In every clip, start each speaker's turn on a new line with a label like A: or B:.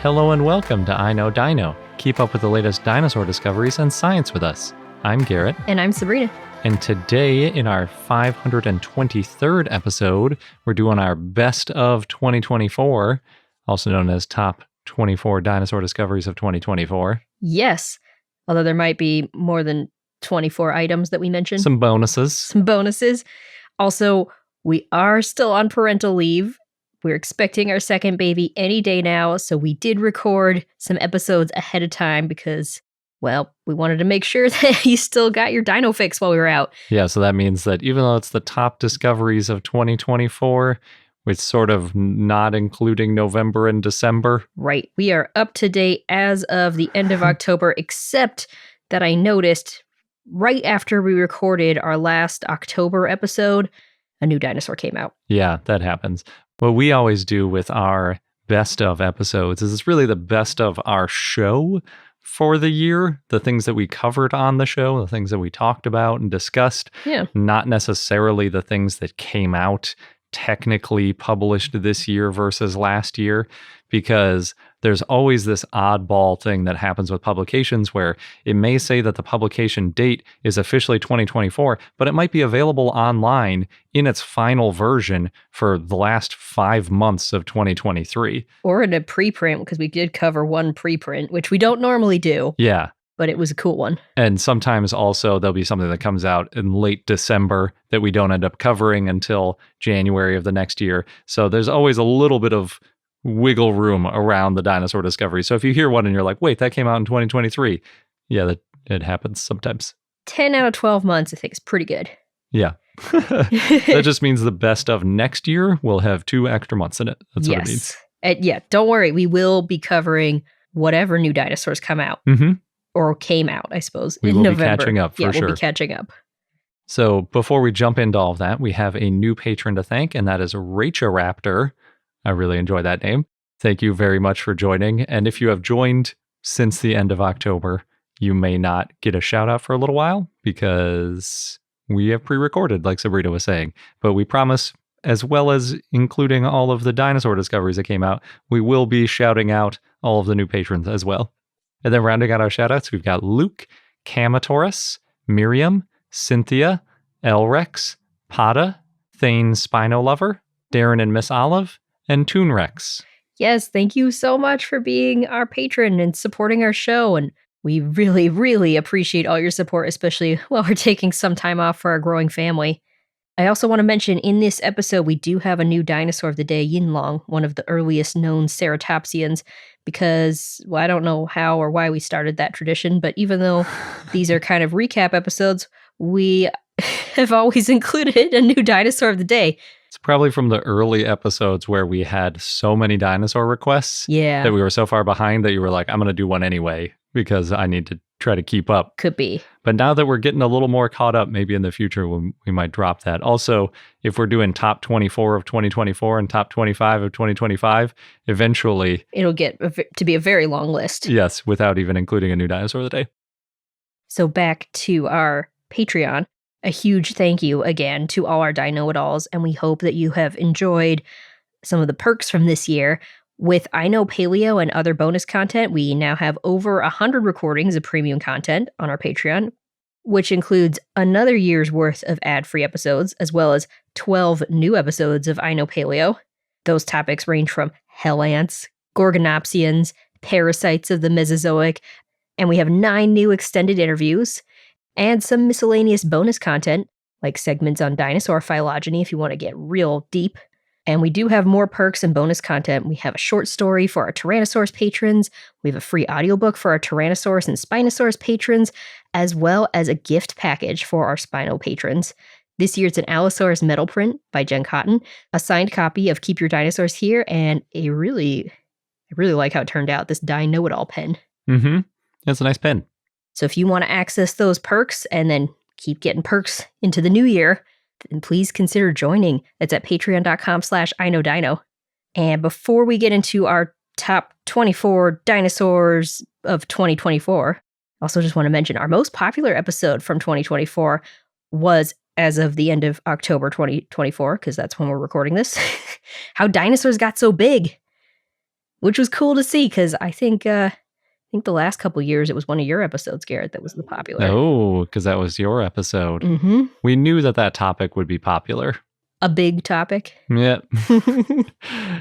A: Hello and welcome to I Know Dino. Keep up with the latest dinosaur discoveries and science with us. I'm Garrett.
B: And I'm Sabrina.
A: And today, in our 523rd episode, we're doing our best of 2024, also known as top 24 dinosaur discoveries of 2024.
B: Yes, although there might be more than 24 items that we mentioned.
A: Some bonuses. Also, we are still on parental leave. We're expecting our second baby any day now, so we did record some episodes ahead of time because, well, we wanted to make sure that you still got your dino fix while we were out. Yeah, so that means that even though it's the top discoveries of 2024, it's sort of not including November and December.
B: Right. We are up to date as of the end of October, except that I noticed right after we recorded our last October episode, a new dinosaur came out.
A: Yeah, that happens. What we always do with our best of episodes is it's really the best of our show for the year, the things that we covered on the show, the things that we talked about and discussed, not necessarily the things that came out technically published this year versus last year, because there's always this oddball thing that happens with publications where it may say that the publication date is officially 2024, but it might be available online in its final version for the last 5 months of 2023.
B: Or in a preprint, because we did cover one preprint, which we don't normally do.
A: Yeah.
B: But it was a cool one.
A: And sometimes also there'll be something that comes out in late December that we don't end up covering until January of the next year. So there's always a little bit of wiggle room around the dinosaur discovery. So if you hear one and you're like, wait, that came out in 2023. Yeah, it happens sometimes.
B: 10 out of 12 months, I think, is pretty good.
A: Yeah. That just means the best of next year will have 2 extra months in it. That's what it means.
B: Yeah, don't worry. We will be covering whatever new dinosaurs come out.
A: Mm-hmm.
B: Or came out, I suppose,
A: in
B: November.
A: We will be catching up, for sure.
B: We'll be catching up.
A: So before we jump into all of that, we have a new patron to thank, and that is Rachoraptor. I really enjoy that name. Thank you very much for joining. And if you have joined since the end of October, you may not get a shout out for a little while because we have pre-recorded, like Sabrina was saying. But we promise, as well as including all of the dinosaur discoveries that came out, we will be shouting out all of the new patrons as well. And then rounding out our shoutouts, we've got Luke, Camatoris, Miriam, Cynthia, Elrex, Pada, Thane Spinolover, Darren and Miss Olive, and Toonrex.
B: Yes, thank you so much for being our patron and supporting our show. And we really, really appreciate all your support, especially while we're taking some time off for our growing family. I also want to mention in this episode, we do have a new dinosaur of the day, Yinlong, one of the earliest known ceratopsians, because, well, I don't know how or why we started that tradition, but even though these are kind of recap episodes, we have always included a new dinosaur of the day.
A: It's probably from the early episodes where we had so many dinosaur requests that we were so far behind that you were like, I'm going to do one anyway because I need to try to keep up.
B: Could be.
A: But now that we're getting a little more caught up, maybe in the future we might drop that. Also, if we're doing top 24 of 2024 and top 25 of 2025, eventually
B: it'll get to be a very long list.
A: Yes, without even including a new dinosaur of the day.
B: So back to our Patreon. A huge thank you again to all our Dino-It-Alls, and we hope that you have enjoyed some of the perks from this year. With I Know Paleo and other bonus content, we now have over 100 recordings of premium content on our Patreon, which includes another year's worth of ad-free episodes, as well as 12 new episodes of I Know Paleo. Those topics range from hell ants, gorgonopsians, parasites of the Mesozoic, and we have 9 new extended interviews, and some miscellaneous bonus content, like segments on dinosaur phylogeny if you want to get real deep. And we do have more perks and bonus content. We have a short story for our Tyrannosaurus patrons. We have a free audiobook for our Tyrannosaurus and Spinosaurus patrons, as well as a gift package for our Spino patrons. This year it's an Allosaurus metal print by Jen Cotton, a signed copy of Keep Your Dinosaurs Here, and I really like how it turned out, this Dino-It-All pen.
A: Mm-hmm. That's a nice pen.
B: So if you want to access those perks and then keep getting perks into the new year, then please consider joining. It's at patreon.com/iknowdino. And before we get into our top 24 dinosaurs of 2024, I also just want to mention our most popular episode from 2024 was, as of the end of October 2024, because that's when we're recording this, How Dinosaurs Got So Big. which was cool to see because I think the last couple years it was one of your episodes, Garrett, that was the popular.
A: Oh, because that was your episode.
B: Mm-hmm.
A: We knew that topic would be popular.
B: A big topic.
A: Yep.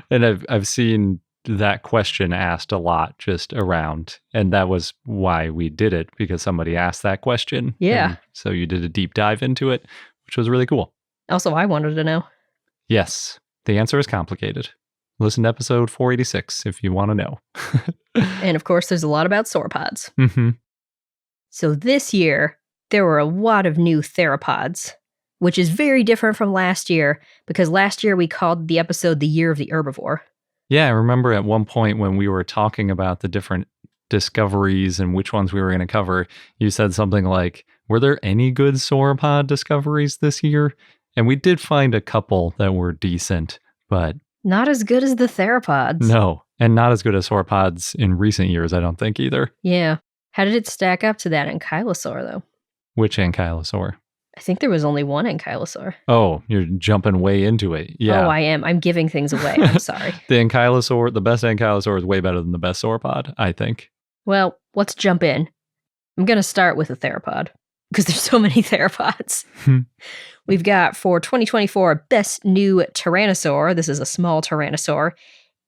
A: And I've seen that question asked a lot just around, and that was why we did it, because somebody asked that question.
B: Yeah.
A: And so you did a deep dive into it, which was really cool.
B: Also, I wanted to know.
A: Yes, the answer is complicated. Listen to episode 486 if you want to know.
B: And of course, there's a lot about sauropods.
A: Mm-hmm.
B: So this year, there were a lot of new theropods, which is very different from last year, because last year we called the episode The Year of the Herbivore.
A: Yeah, I remember at one point when we were talking about the different discoveries and which ones we were going to cover, you said something like, were there any good sauropod discoveries this year? And we did find a couple that were decent, but
B: not as good as the theropods.
A: No, and not as good as sauropods in recent years, I don't think either.
B: Yeah. How did it stack up to that ankylosaur, though?
A: Which ankylosaur?
B: I think there was only one ankylosaur.
A: Oh, you're jumping way into it. Yeah.
B: Oh, I am. I'm giving things away. I'm sorry.
A: The ankylosaur, the best ankylosaur is way better than the best sauropod, I think.
B: Well, let's jump in. I'm going to start with a theropod, because there's so many theropods. We've got, for 2024, Best New Tyrannosaur. This is a small tyrannosaur.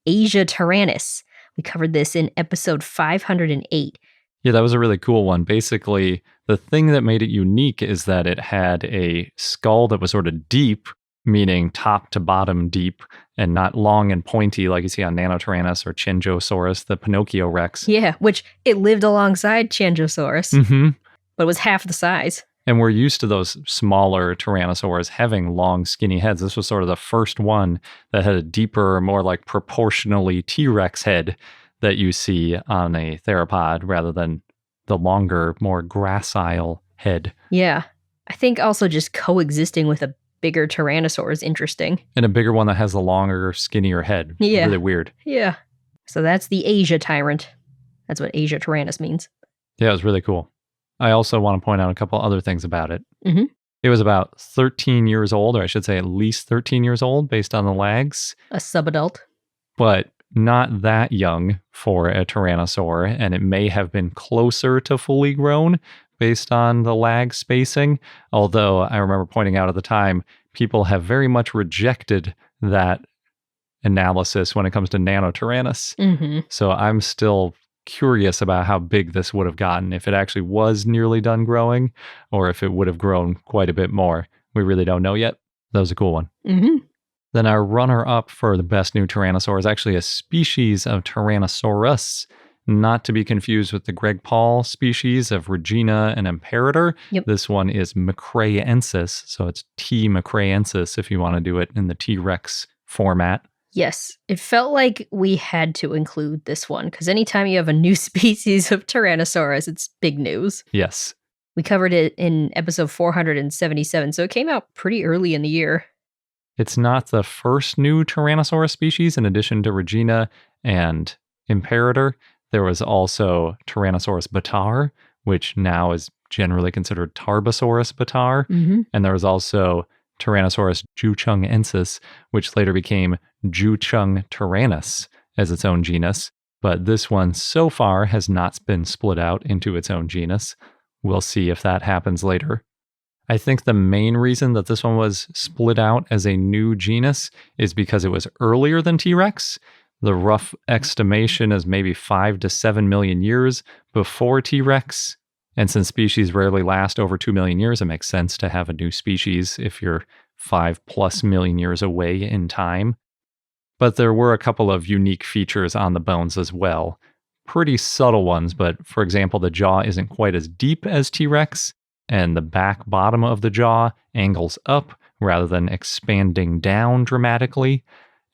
B: Asiatyrannus. We covered this in episode 508.
A: Yeah, that was a really cool one. Basically, the thing that made it unique is that it had a skull that was sort of deep, meaning top to bottom deep, and not long and pointy like you see on Nanotyrannus or Qunkasaurus, the Pinocchio Rex.
B: Yeah, which it lived alongside Qunkasaurus, but it was half the size.
A: And we're used to those smaller tyrannosaurs having long, skinny heads. This was sort of the first one that had a deeper, more like proportionally T-Rex head that you see on a theropod rather than the longer, more gracile head.
B: Yeah. I think also just coexisting with a bigger tyrannosaur is interesting.
A: And a bigger one that has a longer, skinnier head.
B: Yeah.
A: Really weird.
B: Yeah. So that's the Asia tyrant. That's what Asiatyrannus means.
A: Yeah, it was really cool. I also want to point out a couple other things about it.
B: Mm-hmm.
A: It was about 13 years old, or I should say at least 13 years old based on the lags.
B: A subadult.
A: But not that young for a tyrannosaur, and it may have been closer to fully grown based on the lag spacing. Although I remember pointing out at the time, people have very much rejected that analysis when it comes to Nanotyrannus.
B: Mm-hmm.
A: So I'm still curious about how big this would have gotten if it actually was nearly done growing, or if it would have grown quite a bit more. We really don't know yet. That was a cool one.
B: Mm-hmm.
A: Then our runner-up for the best new tyrannosaur is actually a species of Tyrannosaurus, not to be confused with the Greg Paul species of Regina and Imperator.
B: Yep.
A: This one is mcraeensis, so it's T. mcraeensis if you want to do it in the T-Rex format.
B: Yes, it felt like we had to include this one, because anytime you have a new species of Tyrannosaurus, it's big news.
A: Yes.
B: We covered it in episode 477, so it came out pretty early in the year.
A: It's not the first new Tyrannosaurus species. In addition to Regina and Imperator, there was also Tyrannosaurus bataar, which now is generally considered Tarbosaurus bataar.
B: Mm-hmm.
A: And there was also Tyrannosaurus juchungensis, which later became Juchungtyrannus as its own genus. But this one so far has not been split out into its own genus. We'll see if that happens later. I think the main reason that this one was split out as a new genus is because it was earlier than T-Rex. The rough estimation is maybe 5 to 7 million years before T-Rex. And since species rarely last over 2 million years, it makes sense to have a new species if you're 5+ million years away in time. But there were a couple of unique features on the bones as well. Pretty subtle ones, but for example, the jaw isn't quite as deep as T-Rex, and the back bottom of the jaw angles up rather than expanding down dramatically.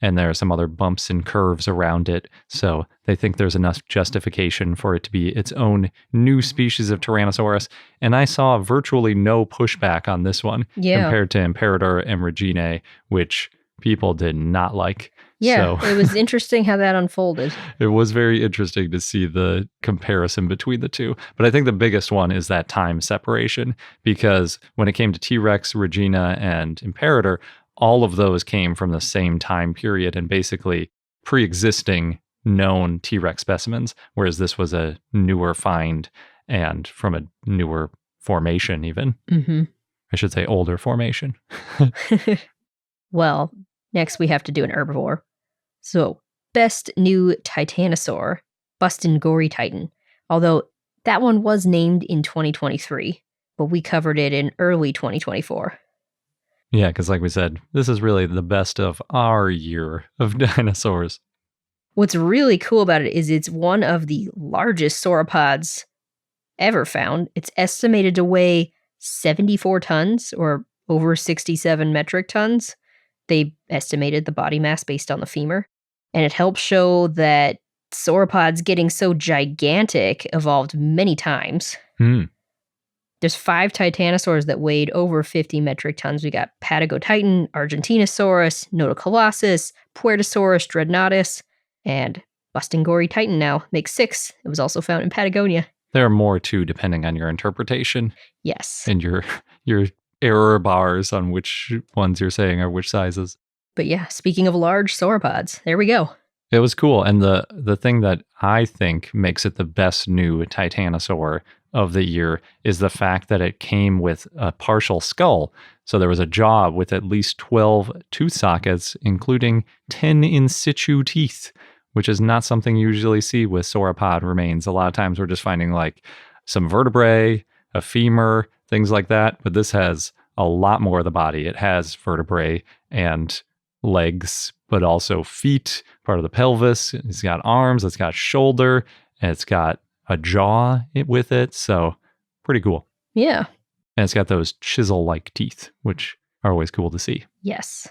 A: And there are some other bumps and curves around it, so they think there's enough justification for it to be its own new species of Tyrannosaurus. And I saw virtually no pushback on this one compared to Imperator and Regina, which people did not like.
B: Yeah, so, it was interesting how that unfolded.
A: It was very interesting to see the comparison between the two. But I think the biggest one is that time separation, because when it came to T-Rex, Regina, and Imperator, all of those came from the same time period and basically pre-existing known T-Rex specimens, whereas this was a newer find and from a newer formation even.
B: Mm-hmm.
A: I should say older formation.
B: Well, next we have to do an herbivore. So, best new titanosaur, Bustingorrytitan. Although that one was named in 2023, but we covered it in early 2024.
A: Yeah, because like we said, this is really the best of our year of dinosaurs.
B: What's really cool about it is it's one of the largest sauropods ever found. It's estimated to weigh 74 tons or over 67 metric tons. They estimated the body mass based on the femur. And it helps show that sauropods getting so gigantic evolved many times. There's 5 titanosaurs that weighed over 50 metric tons. We got Patagotitan, Argentinosaurus, Notocolossus, Puertosaurus dreadnoughtus, and Bustingorrytitan now makes 6. It was also found in Patagonia.
A: There are more too, depending on your interpretation.
B: Yes.
A: And your error bars on which ones you're saying are which sizes.
B: But yeah, speaking of large sauropods, there we go.
A: It was cool. And the thing that I think makes it the best new titanosaur of the year is the fact that it came with a partial skull. So there was a jaw with at least 12 tooth sockets, including 10 in situ teeth, which is not something you usually see with sauropod remains. A lot of times we're just finding like some vertebrae, a femur, things like that. But this has a lot more of the body. It has vertebrae and legs, but also feet, part of the pelvis. It's got arms, it's got shoulder, and it's got a jaw with it. So pretty cool.
B: Yeah.
A: And it's got those chisel-like teeth, which are always cool to see.
B: Yes.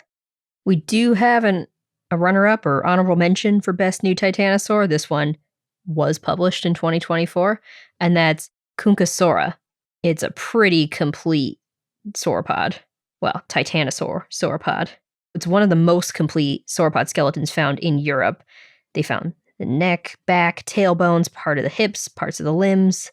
B: We do have a runner-up or honorable mention for Best New Titanosaur. This one was published in 2024, and that's Qunkasaura. It's a pretty complete sauropod. Well, titanosaur sauropod. It's one of the most complete sauropod skeletons found in Europe. They found the neck, back, tailbones, part of the hips, parts of the limbs.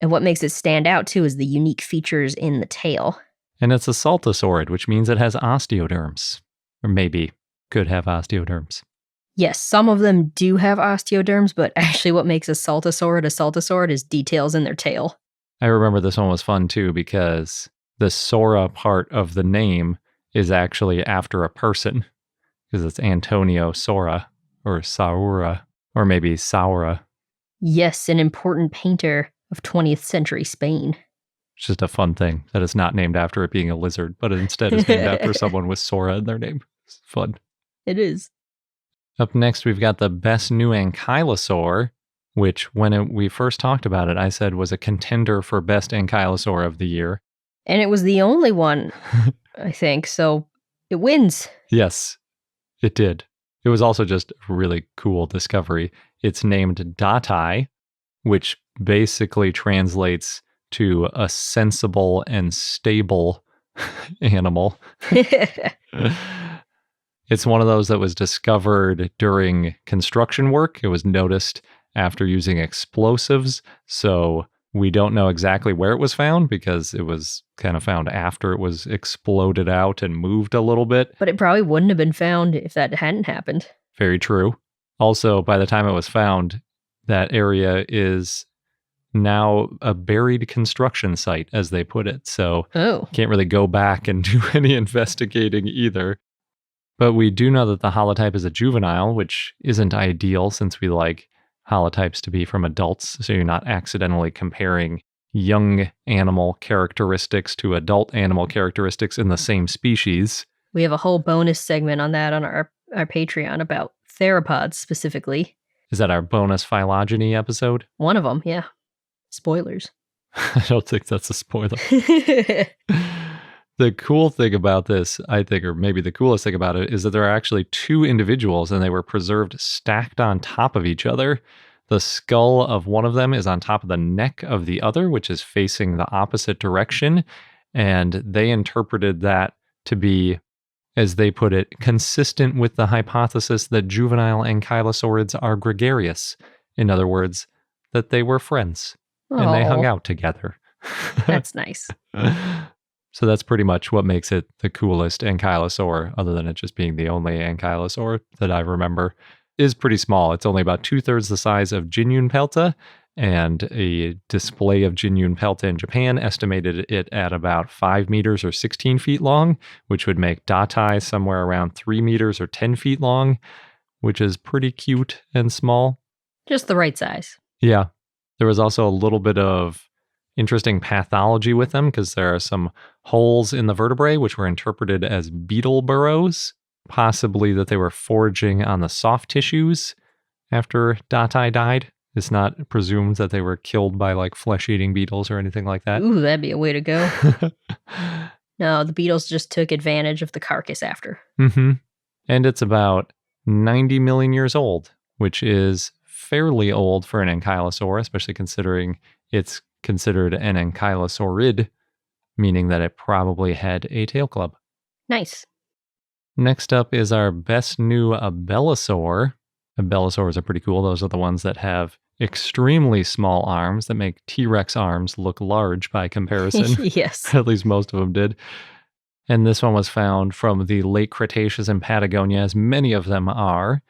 B: And what makes it stand out, too, is the unique features in the tail.
A: And it's a saltosaurid, which means it has osteoderms. Or maybe could have osteoderms.
B: Yes, some of them do have osteoderms, but actually what makes a saltosaurid is details in their tail.
A: I remember this one was fun, too, because the Sora part of the name is actually after a person, because it's Antonio Sora, or Saura, or maybe Saura.
B: Yes, an important painter of 20th century Spain.
A: It's just a fun thing that it's not named after it being a lizard, but instead is named after someone with Sora in their name. It's fun.
B: It is.
A: Up next, we've got the best new ankylosaur, which when we first talked about it, I said was a contender for best ankylosaur of the year.
B: And it was the only one, I think, so it wins.
A: Yes, it did. It was also just a really cool discovery. It's named Datai, which basically translates to a sensible and stable animal. It's one of those that was discovered during construction work. It was noticed after using explosives, so we don't know exactly where it was found because it was kind of found after it was exploded out and moved a little bit.
B: But it probably wouldn't have been found if that hadn't happened.
A: Very true. Also, by the time it was found, that area is now a buried construction site, as they put it. So can't really go back and do any investigating either. But we do know that the holotype is a juvenile, which isn't ideal since we like holotypes to be from adults, so you're not accidentally comparing young animal characteristics to adult animal characteristics in the same species.
B: We have a whole bonus segment on that on our Patreon about theropods specifically.
A: Is that our bonus phylogeny episode?
B: One of them, yeah. Spoilers.
A: I don't think that's a spoiler. The cool thing about this, I think, or maybe the coolest thing about it, is that there are actually 2 individuals and they were preserved stacked on top of each other. The skull of one of them is on top of the neck of the other, which is facing the opposite direction. And they interpreted that to be, as they put it, consistent with the hypothesis that juvenile ankylosaurids are gregarious. In other words, that they were friends and they hung out together.
B: That's nice.
A: So that's pretty much what makes it the coolest ankylosaur, other than it just being the only ankylosaur that I remember. is pretty small. It's only about 2/3 the size of Jinyunpelta, and a display of Jinyunpelta in Japan estimated it at about 5 meters or 16 feet long, which would make Datai somewhere around 3 meters or 10 feet long, which is pretty cute and small.
B: Just the right size.
A: Yeah. There was also a little bit of interesting pathology with them because there are some holes in the vertebrae which were interpreted as beetle burrows, possibly that they were foraging on the soft tissues after Datai died. It's not presumed that they were killed by like flesh-eating beetles or anything like that.
B: Ooh, that'd be a way to go. No, the beetles just took advantage of the carcass after.
A: Mm-hmm. And it's about 90 million years old, which is fairly old for an ankylosaur, especially considering it's considered an ankylosaurid, meaning that it probably had a tail club.
B: Nice.
A: Next up is our best new abelisaur. Abelisaurs are pretty cool. Those are the ones that have extremely small arms that make T-Rex arms look large by comparison.
B: Yes.
A: At least most of them did. And this one was found from the late Cretaceous in Patagonia, as many of them are.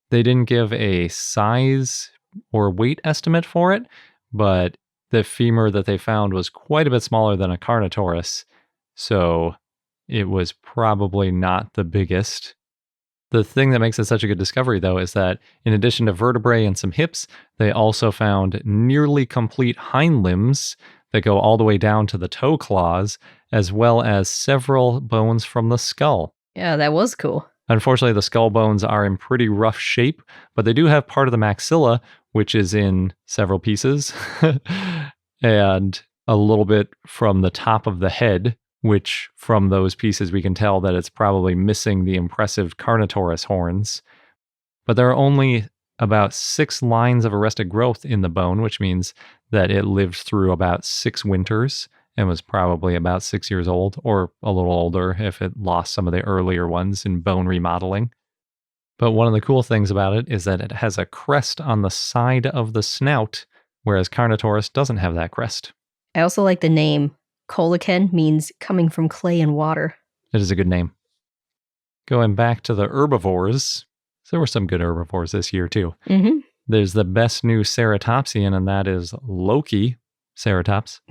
A: They didn't give a size or weight estimate for it, but the femur that they found was quite a bit smaller than a Carnotaurus, so it was probably not the biggest. The thing that makes it such a good discovery, though, is that in addition to vertebrae and some hips, they also found nearly complete hind limbs that go all the way down to the toe claws, as well as several bones from the skull.
B: Yeah, that was cool.
A: Unfortunately, the skull bones are in pretty rough shape, but they do have part of the maxilla, which is in several pieces, and a little bit from the top of the head, which from those pieces we can tell that it's probably missing the impressive Carnotaurus horns. But there are only about 6 lines of arrested growth in the bone, which means that it lived through about 6 winters and was probably about 6 years old, or a little older if it lost some of the earlier ones in bone remodeling. But one of the cool things about it is that it has a crest on the side of the snout, whereas Carnotaurus doesn't have that crest.
B: I also like the name. Koleken means coming from clay and water.
A: It is a good name. Going back to the herbivores, there were some good herbivores this year too.
B: Mm-hmm.
A: There's the best new ceratopsian, and that is Lokiceratops.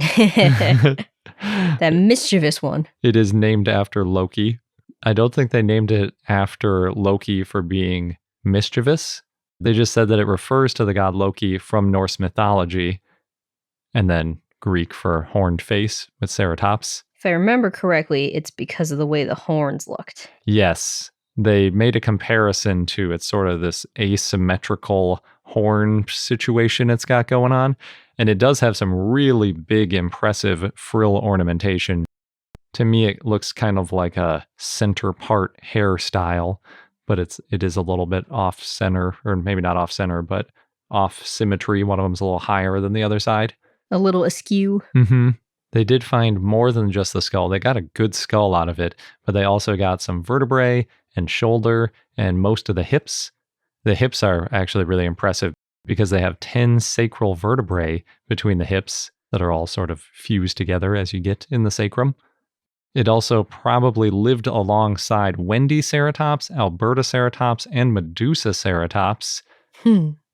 B: That mischievous one.
A: It is named after Loki. I don't think they named it after Loki for being mischievous. They just said that it refers to the god Loki from Norse mythology, and then Greek for horned face with ceratops.
B: If I remember correctly, it's because of the way the horns looked.
A: Yes. They made a comparison to it's sort of this asymmetrical horn situation it's got going on. And it does have some really big, impressive frill ornamentation. To me, it looks kind of like a center part hairstyle, but it is a little bit off center, or maybe not off center, but off symmetry. One of them's a little higher than the other side.
B: A little askew.
A: Mm-hmm. They did find more than just the skull. They got a good skull out of it, but they also got some vertebrae and shoulder and most of the hips. The hips are actually really impressive because they have 10 sacral vertebrae between the hips that are all sort of fused together as you get in the sacrum. It also probably lived alongside Wendyceratops, Albertoceratops, and Medusaceratops,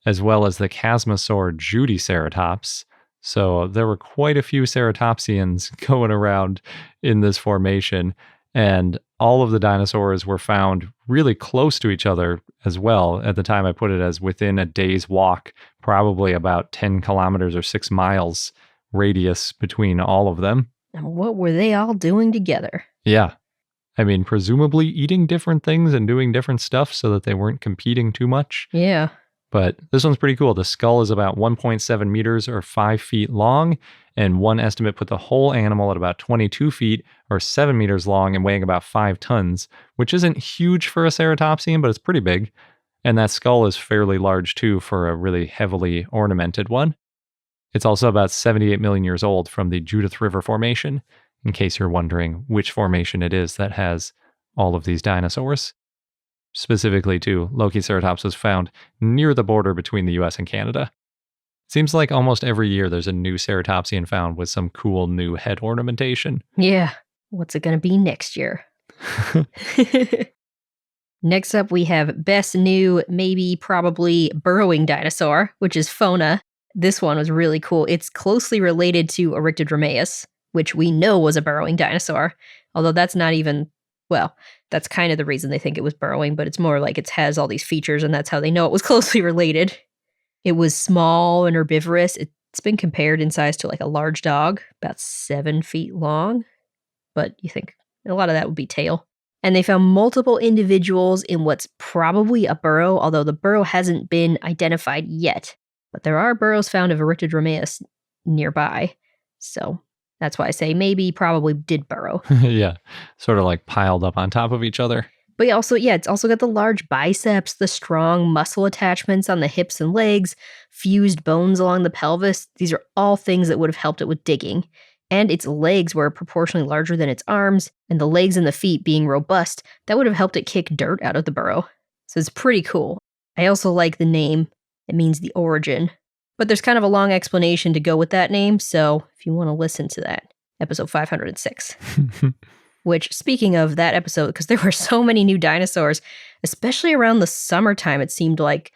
A: as well as the Chasmosaur Judyceratops. So there were quite a few ceratopsians going around in this formation, and all of the dinosaurs were found really close to each other as well. At the time I put it as within a day's walk, probably about 10 kilometers or 6 miles radius between all of them.
B: And what were they all doing together?
A: Yeah. I mean, presumably eating different things and doing different stuff so that they weren't competing too much.
B: Yeah.
A: But this one's pretty cool. The skull is about 1.7 meters or 5 feet long, and one estimate put the whole animal at about 22 feet or 7 meters long and weighing about 5 tons, which isn't huge for a ceratopsian, but it's pretty big. And that skull is fairly large too for a really heavily ornamented one. It's also about 78 million years old from the Judith River Formation, in case you're wondering which formation it is that has all of these dinosaurs. Specifically, too, Lokiceratops was found near the border between the US and Canada. Seems like almost every year there's a new ceratopsian found with some cool new head ornamentation.
B: Yeah. What's it going to be next year? Next up, we have best new, maybe probably burrowing dinosaur, which is Fona. This one was really cool. It's closely related to Eryctodromaeus, which we know was a burrowing dinosaur, although that's not even, well, that's kind of the reason they think it was burrowing, but it's more like it has all these features and that's how they know it was closely related. It was small and herbivorous. It's been compared in size to like a large dog, about 7 feet long, but you think a lot of that would be tail. And they found multiple individuals in what's probably a burrow, although the burrow hasn't been identified yet. But there are burrows found of Eryctodromaeus nearby. So that's why I say maybe probably did burrow.
A: Yeah, sort of like piled up on top of each other.
B: But it's also got the large biceps, the strong muscle attachments on the hips and legs, fused bones along the pelvis. These are all things that would have helped it with digging. And its legs were proportionally larger than its arms, and the legs and the feet being robust, that would have helped it kick dirt out of the burrow. So it's pretty cool. I also like the name. It means the origin. But there's kind of a long explanation to go with that name, so if you want to listen to that, episode 506. Which, speaking of that episode, because there were so many new dinosaurs, especially around the summertime, it seemed like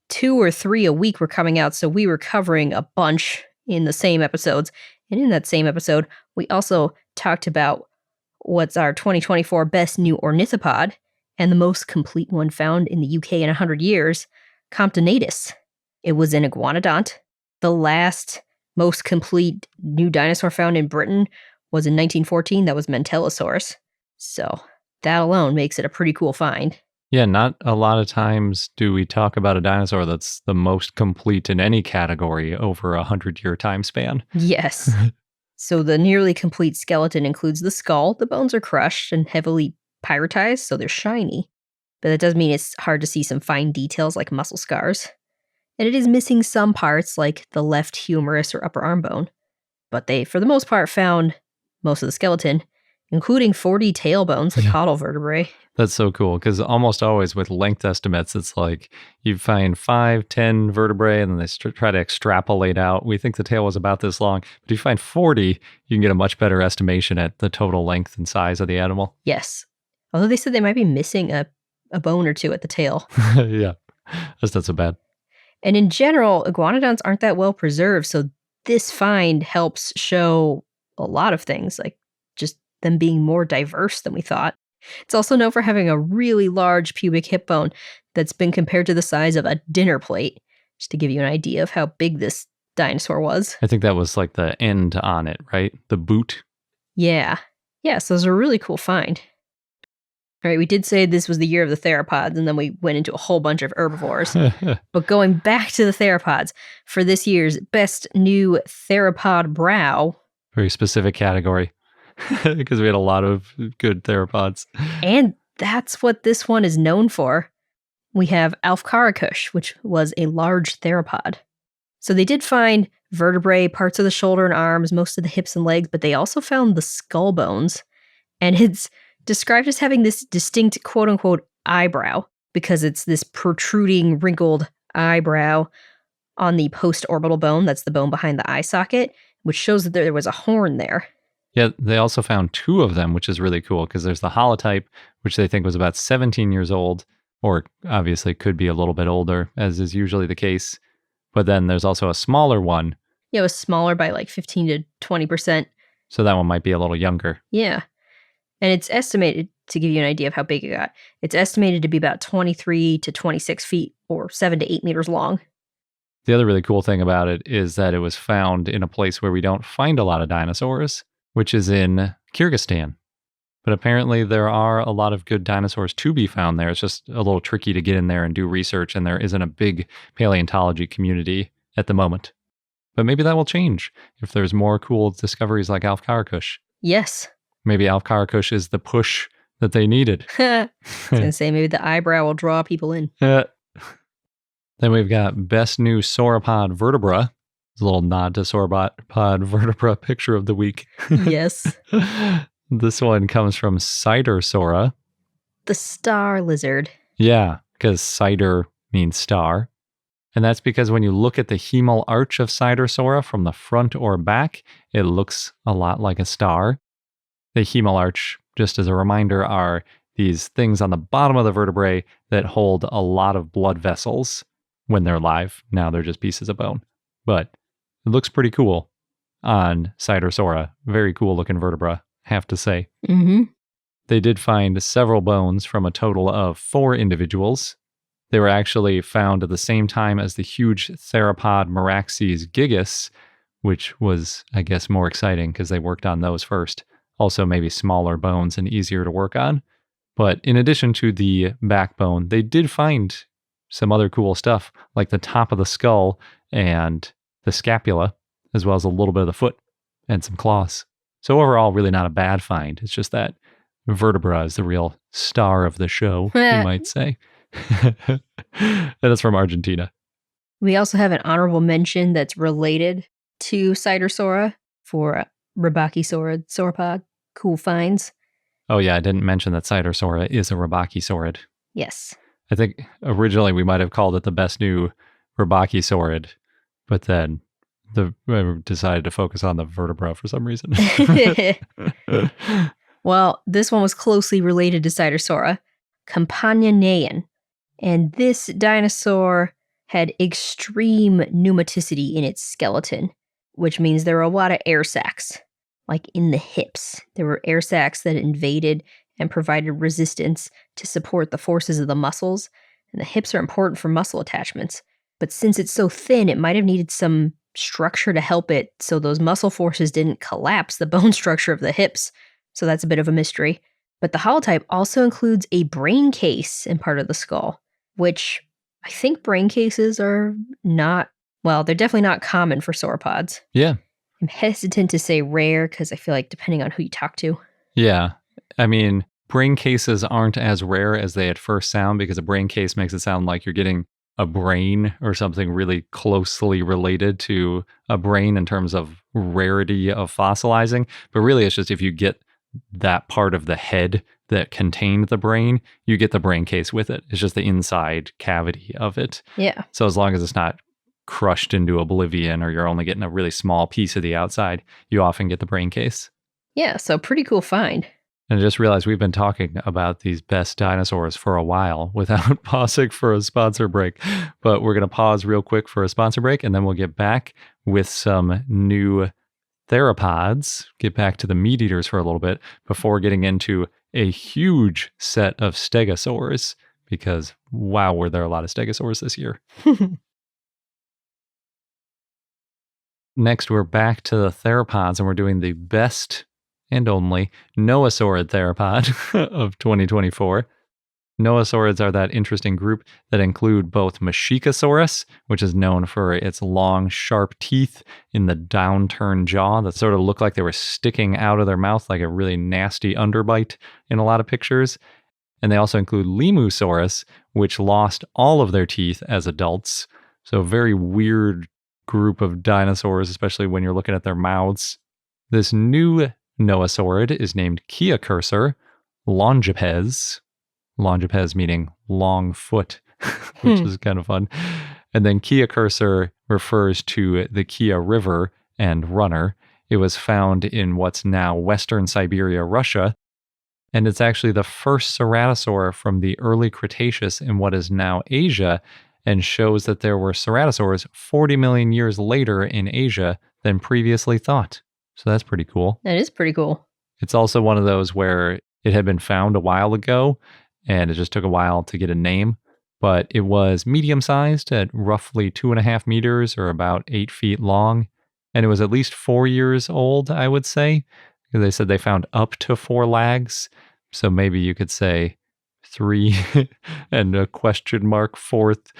B: 2 or 3 a week were coming out, so we were covering a bunch in the same episodes. And in that same episode, we also talked about what's our 2024 best new ornithopod, and the most complete one found in the UK in 100 years, Comptonatus. It was an iguanodont. The last most complete new dinosaur found in Britain was in 1914. That was Mantellosaurus. So that alone makes it a pretty cool find.
A: Yeah, not a lot of times do we talk about a dinosaur that's the most complete in any category over a 100-year time span.
B: Yes. So the nearly complete skeleton includes the skull. The bones are crushed and heavily pyritized, so they're shiny. But that does mean it's hard to see some fine details like muscle scars. And it is missing some parts like the left humerus or upper arm bone. But they, for the most part, found most of the skeleton, including 40 tail bones, the caudal vertebrae.
A: That's so cool, because almost always with length estimates, it's like you find 5, 10 vertebrae, and then they try to extrapolate out. We think the tail was about this long, but if you find 40, you can get a much better estimation at the total length and size of the animal.
B: Yes. Although they said they might be missing a bone or two at the tail.
A: Yeah, that's not so bad.
B: And in general, iguanodonts aren't that well preserved, so this find helps show a lot of things, like just them being more diverse than we thought. It's also known for having a really large pubic hip bone that's been compared to the size of a dinner plate, just to give you an idea of how big this dinosaur was.
A: I think that was like the end on it, right? The boot.
B: Yeah. Yeah, so it was a really cool find. All right, we did say this was the year of the theropods, and then we went into a whole bunch of herbivores. But going back to the theropods, for this year's best new theropod brow.
A: Very specific category, because we had a lot of good theropods.
B: And that's what this one is known for. We have Alpkarakush, which was a large theropod. So they did find vertebrae, parts of the shoulder and arms, most of the hips and legs, but they also found the skull bones. And it's described as having this distinct quote-unquote eyebrow, because it's this protruding, wrinkled eyebrow on the postorbital bone. That's the bone behind the eye socket, which shows that there was a horn there.
A: Yeah, they also found 2 of them, which is really cool, because there's the holotype, which they think was about 17 years old, or obviously could be a little bit older, as is usually the case. But then there's also a smaller one.
B: Yeah, it was smaller by like 15 to 20%.
A: So that one might be a little younger.
B: Yeah. And it's estimated, to give you an idea of how big it got, it's estimated to be about 23 to 26 feet or 7 to 8 meters long.
A: The other really cool thing about it is that it was found in a place where we don't find a lot of dinosaurs, which is in Kyrgyzstan. But apparently there are a lot of good dinosaurs to be found there. It's just a little tricky to get in there and do research, and there isn't a big paleontology community at the moment. But maybe that will change if there's more cool discoveries like Alpkarakush.
B: Yes.
A: Maybe Alpkarakush is the push that they needed.
B: I was going to say, maybe the eyebrow will draw people in.
A: Then we've got Best New Sauropod Vertebra. It's a little nod to Sauropod Vertebra picture of the week.
B: Yes.
A: This one comes from Sidersaura.
B: The star lizard.
A: Yeah, because cider means star. And that's because when you look at the hemal arch of Sidersaura from the front or back, it looks a lot like a star. The hemal arch, just as a reminder, are these things on the bottom of the vertebrae that hold a lot of blood vessels when they're live. Now they're just pieces of bone. But it looks pretty cool on Sidersaura. Very cool looking vertebra, have to say.
B: Mm-hmm.
A: They did find several bones from a total of 4 individuals. They were actually found at the same time as the huge theropod Meraxes gigas, which was, I guess, more exciting because they worked on those first. Also, maybe smaller bones and easier to work on. But in addition to the backbone, they did find some other cool stuff, like the top of the skull and the scapula, as well as a little bit of the foot and some claws. So overall, really not a bad find. It's just that vertebra is the real star of the show, you might say. And it's from Argentina.
B: We also have an honorable mention that's related to Sidersaura for rebbachisaurid sauropod. Cool finds.
A: Oh yeah, I didn't mention that Sidersaura is a rebbachisaurid.
B: Yes.
A: I think originally we might have called it the best new rebbachisaurid, but then I decided to focus on the vertebra for some reason.
B: Well, this one was closely related to Sidersaura, Campananeyen. And this dinosaur had extreme pneumaticity in its skeleton, which means there were a lot of air sacs, like in the hips. There were air sacs that invaded and provided resistance to support the forces of the muscles. And the hips are important for muscle attachments. But since it's so thin, it might have needed some structure to help it so those muscle forces didn't collapse the bone structure of the hips. So that's a bit of a mystery. But the holotype also includes a brain case in part of the skull, which I think brain cases are not, well, they're definitely not common for sauropods.
A: Yeah.
B: I'm hesitant to say rare because I feel like depending on who you talk to.
A: Yeah. I mean, brain cases aren't as rare as they at first sound because a brain case makes it sound like you're getting a brain or something really closely related to a brain in terms of rarity of fossilizing. But really, it's just if you get that part of the head that contained the brain, you get the brain case with it. It's just the inside cavity of it.
B: Yeah.
A: So as long as it's not crushed into oblivion or you're only getting a really small piece of the outside, you often get the brain case.
B: Yeah, so pretty cool find.
A: And I just realized we've been talking about these best dinosaurs for a while without pausing for a sponsor break. But we're going to pause real quick for a sponsor break, and then we'll get back with some new theropods, get back to the meat eaters for a little bit before getting into a huge set of stegosaurs, because wow, were there a lot of stegosaurs this year. Next, we're back to the theropods, and we're doing the best and only noasaurid theropod of 2024. Noasaurids are that interesting group that include both Mcraeensis, which is known for its long, sharp teeth in the downturned jaw that sort of look like they were sticking out of their mouth like a really nasty underbite in a lot of pictures. And they also include Lemusaurus, which lost all of their teeth as adults. So a very weird group of dinosaurs, especially when you're looking at their mouths. This new noasaurid is named Kiyacursor longipes. Longipes meaning long foot, which is kind of fun. And then Kiyacursor refers to the Kia River and runner. It was found in what's now Western Siberia, Russia. And it's actually the first ceratosaur from the early Cretaceous in what is now Asia, and shows that there were ceratosaurs 40 million years later in Asia than previously thought. So that's pretty cool.
B: That is pretty cool.
A: It's also one of those where it had been found a while ago, and it just took a while to get a name. But it was medium-sized at roughly 2.5 meters or about 8 feet long. And it was at least 4 years old, I would say. Because they said they found up to 4 legs. So maybe you could say 3 and a question mark fourth.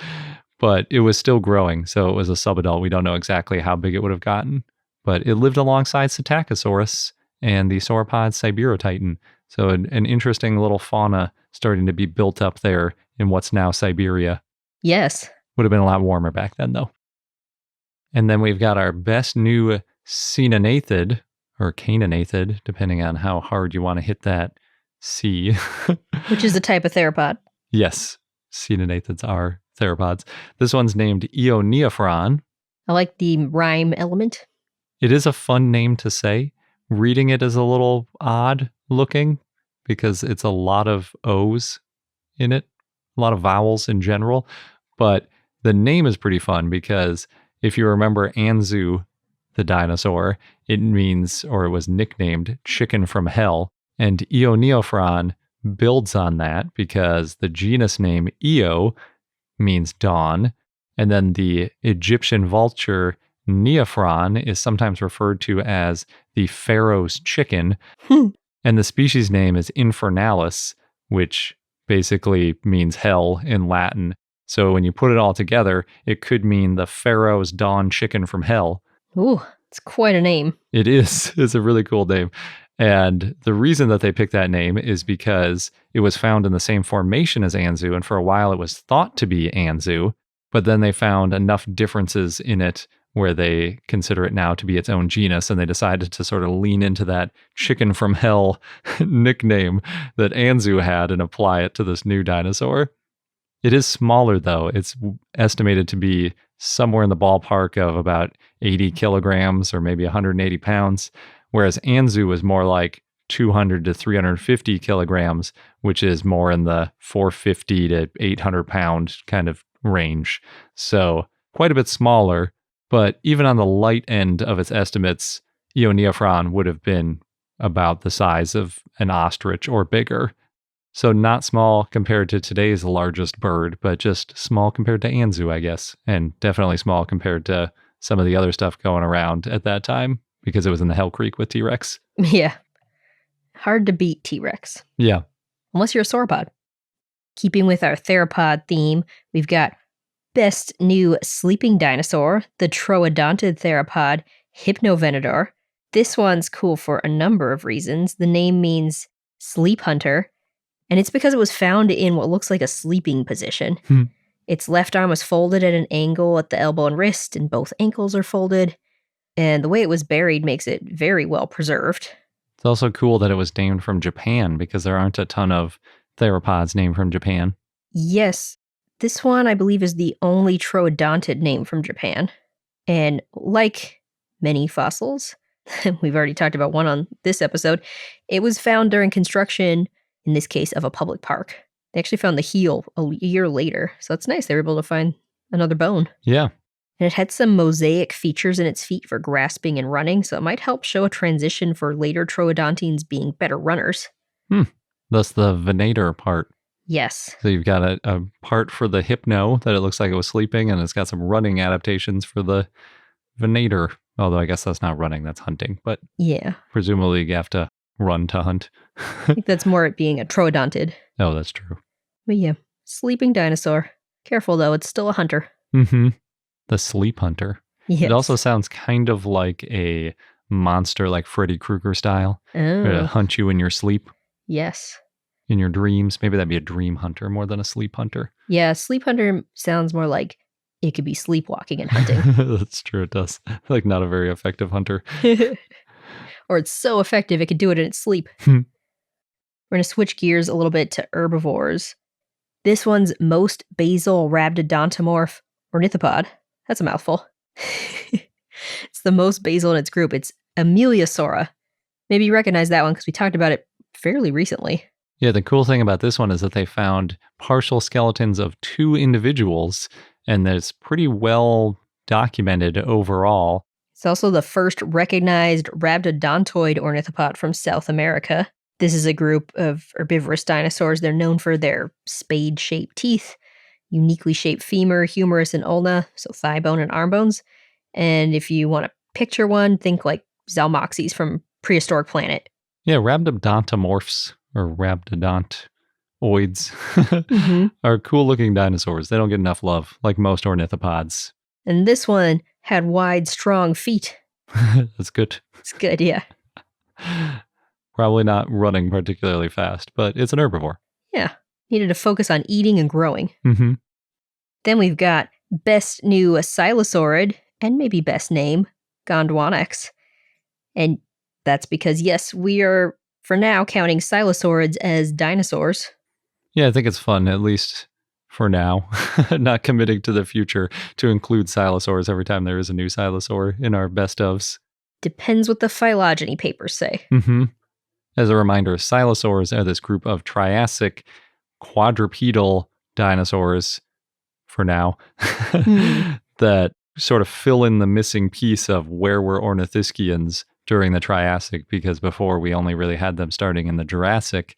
A: But it was still growing, so it was a subadult. We don't know exactly how big it would have gotten. But it lived alongside Psittacosaurus and the sauropod Sidersaura. So an interesting little fauna starting to be built up there in what's now Siberia.
B: Yes.
A: Would have been a lot warmer back then, though. And then we've got our best new caenagnathid, or caenagnathid, depending on how hard you want to hit that C.
B: Which is a type of theropod.
A: Yes, caenagnathids are theropods. This one's named Eoneophron.
B: I like the rhyme element.
A: It is a fun name to say. Reading it is a little odd looking, because it's a lot of O's in it, a lot of vowels in general. But the name is pretty fun because if you remember Anzu, the dinosaur, it means, or it was nicknamed, chicken from hell. And Eoneophron builds on that because the genus name Eo means dawn. And then the Egyptian vulture Neophron is sometimes referred to as the pharaoh's chicken. And the species name is Infernalis, which basically means hell in Latin. So when you put it all together, it could mean the pharaoh's dawn chicken from hell.
B: Ooh, it's quite a name.
A: It is. It's a really cool name. And the reason that they picked that name is because it was found in the same formation as Anzu, and for a while it was thought to be Anzu, but then they found enough differences in it where they consider it now to be its own genus, and they decided to sort of lean into that chicken from hell nickname that Anzu had and apply it to this new dinosaur. It is smaller, though. It's estimated to be somewhere in the ballpark of about 80 kilograms or maybe 180 pounds, whereas Anzu was more like 200 to 350 kilograms, which is more in the 450 to 800 pound kind of range. So quite a bit smaller, but even on the light end of its estimates, Eoneophron would have been about the size of an ostrich or bigger. So not small compared to today's largest bird, but just small compared to Anzu, I guess, and definitely small compared to some of the other stuff going around at that time because it was in the Hell Creek with T-Rex.
B: Yeah. Hard to beat T-Rex.
A: Yeah.
B: Unless you're a sauropod. Keeping with our theropod theme, we've got best new sleeping dinosaur, the troodontid theropod, Hypnovenator. This one's cool for a number of reasons. The name means sleep hunter, and it's because it was found in what looks like a sleeping position. Its left arm was folded at an angle at the elbow and wrist, and both ankles are folded. And the way it was buried makes it very well preserved.
A: It's also cool that it was named from Japan because there aren't a ton of theropods named from Japan.
B: Yes. This one, I believe, is the only troodontid name from Japan. And like many fossils, we've already talked about one on this episode, it was found during construction, in this case, of a public park. They actually found the heel a year later, so it's nice they were able to find another bone.
A: Yeah.
B: And it had some mosaic features in its feet for grasping and running, so it might help show a transition for later troodontines being better runners.
A: That's the venator part.
B: Yes.
A: So you've got a part for the hypno that it looks like it was sleeping, and it's got some running adaptations for the venator. Although I guess that's not running, that's hunting. But
B: yeah,
A: presumably you have to run to hunt.
B: I think that's more it being a troodontid.
A: Oh, that's true.
B: But yeah, sleeping dinosaur. Careful though, it's still a hunter.
A: The sleep hunter.
B: Yes.
A: It also sounds kind of like a monster, like Freddy Krueger style. To hunt you in your sleep.
B: Yes.
A: In your dreams. Maybe that'd be a dream hunter more than a sleep hunter.
B: Yeah, sleep hunter sounds more like it could be sleepwalking and hunting.
A: That's true, it does. Like not a very effective hunter.
B: Or it's so effective it could do it in its sleep. We're going to switch gears a little bit to herbivores. This one's most basal rhabdodontomorph ornithopod. That's a mouthful. It's the most basal in its group. It's Abelisaur. Maybe you recognize that one because we talked about it fairly recently.
A: Yeah, the cool thing about this one is that they found partial skeletons of 2 individuals, and that it's pretty well documented overall.
B: It's also the first recognized rhabdodontoid ornithopod from South America. This is a group of herbivorous dinosaurs. They're known for their spade-shaped teeth, uniquely shaped femur, humerus, and ulna, so thigh bone and arm bones. And if you want to picture one, think like Zalmoxes from Prehistoric Planet.
A: Yeah, rhabdodontomorphs, or rhabdodontoids, are cool-looking dinosaurs. They don't get enough love, like most ornithopods.
B: And this one had wide, strong feet.
A: That's good.
B: It's good, yeah.
A: Probably not running particularly fast, but it's an herbivore.
B: Yeah. Needed to focus on eating and growing. Then we've got best new Sidersaura, and maybe best name, Gondwanax. And that's because, yes, we are, for now, counting silosaurids as dinosaurs.
A: Yeah, I think it's fun, at least for now. Not committing to the future to include silosaurs every time there is a new silosaur in our best ofs.
B: Depends what the phylogeny papers say.
A: As a reminder, silosaurs are this group of Triassic quadrupedal dinosaurs, for now, that sort of fill in the missing piece of where were ornithischians during the Triassic, because before we only really had them starting in the Jurassic,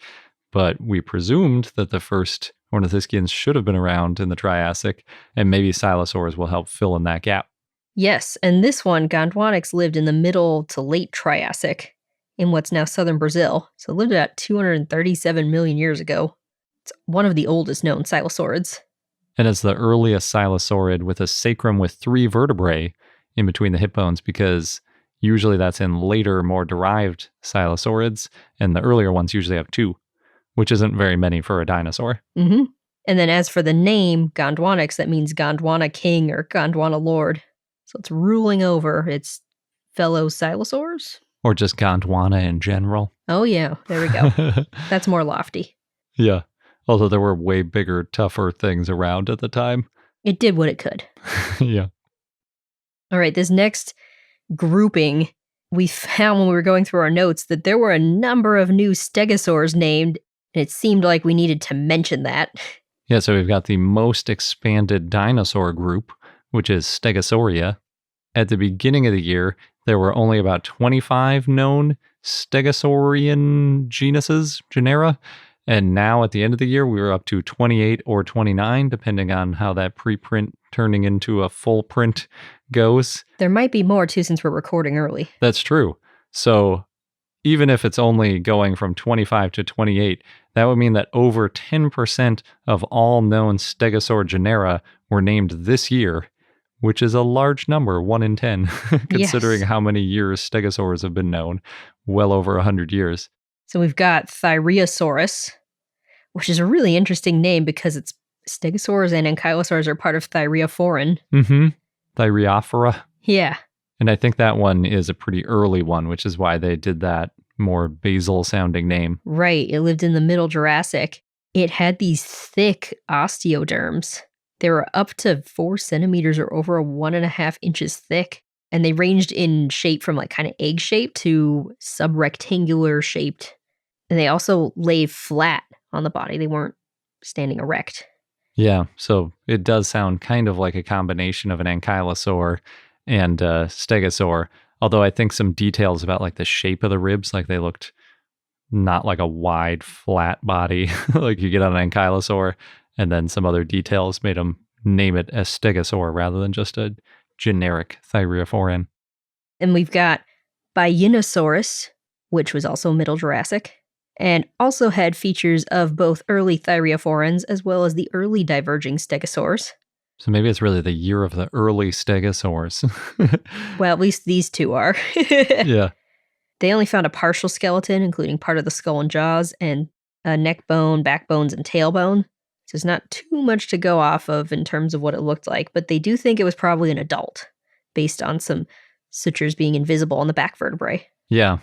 A: but we presumed that the first ornithischians should have been around in the Triassic, and maybe silosaurs will help fill in that gap.
B: Yes, and this one, Gondwanix, lived in the middle to late Triassic in what's now southern Brazil, so it lived about 237 million years ago. It's one of the oldest known silosaurids.
A: And it's the earliest silosaurid with a sacrum with 3 vertebrae in between the hip bones, because usually that's in later, more derived silosaurids, and the earlier ones usually have 2, which isn't very many for a dinosaur.
B: Mm-hmm. And then as for the name, Gondwanix, that means Gondwana King or Gondwana Lord. So it's ruling over its fellow silosaurs?
A: Or just Gondwana in general.
B: Oh yeah, there we go. That's more lofty.
A: Yeah. Although there were way bigger, tougher things around at the time.
B: It did what it could.
A: Yeah.
B: All right, this next grouping, we found when we were going through our notes that there were a number of new stegosaurs named, and it seemed like we needed to mention that.
A: Yeah, so we've got the most expanded dinosaur group, which is Stegosauria. At the beginning of the year, there were only about 25 known Stegosaurian genera. And now at the end of the year, we were up to 28 or 29, depending on how that preprint turning into a full print goes.
B: There might be more, too, since we're recording early.
A: That's true. So even if it's only going from 25 to 28, that would mean that over 10% of all known stegosaur genera were named this year, which is a large number, 1 in 10, considering how many years stegosaurs have been known, well over 100 years.
B: So we've got Thyreosaurus, which is a really interesting name because it's stegosaurs and ankylosaurs are part of Thyreophron.
A: Mm-hmm. Thyreophora.
B: Yeah.
A: And I think that one is a pretty early one, which is why they did that more basal sounding name.
B: Right. It lived in the middle Jurassic. It had these thick osteoderms. They were up to 4 centimeters or over 1.5 inches thick. And they ranged in shape from like kind of egg shaped to subrectangular shaped. And they also lay flat on the body. They weren't standing erect.
A: Yeah, so it does sound kind of like a combination of an ankylosaur and stegosaur. Although I think some details about like the shape of the ribs, like they looked not like a wide, flat body like you get on an ankylosaur. And then some other details made them name it as stegosaur rather than just a generic Thyreophoran.
B: And we've got Baenosaurus, which was also Middle Jurassic, and also had features of both early Thyreophorans as well as the early diverging stegosaurs.
A: So maybe it's really the year of the early stegosaurs.
B: Well, at least these two are.
A: Yeah.
B: They only found a partial skeleton, including part of the skull and jaws, and a neck bone, backbones, and tailbone. So it's not too much to go off of in terms of what it looked like, but they do think it was probably an adult, based on some sutures being invisible on the back vertebrae.
A: Yeah.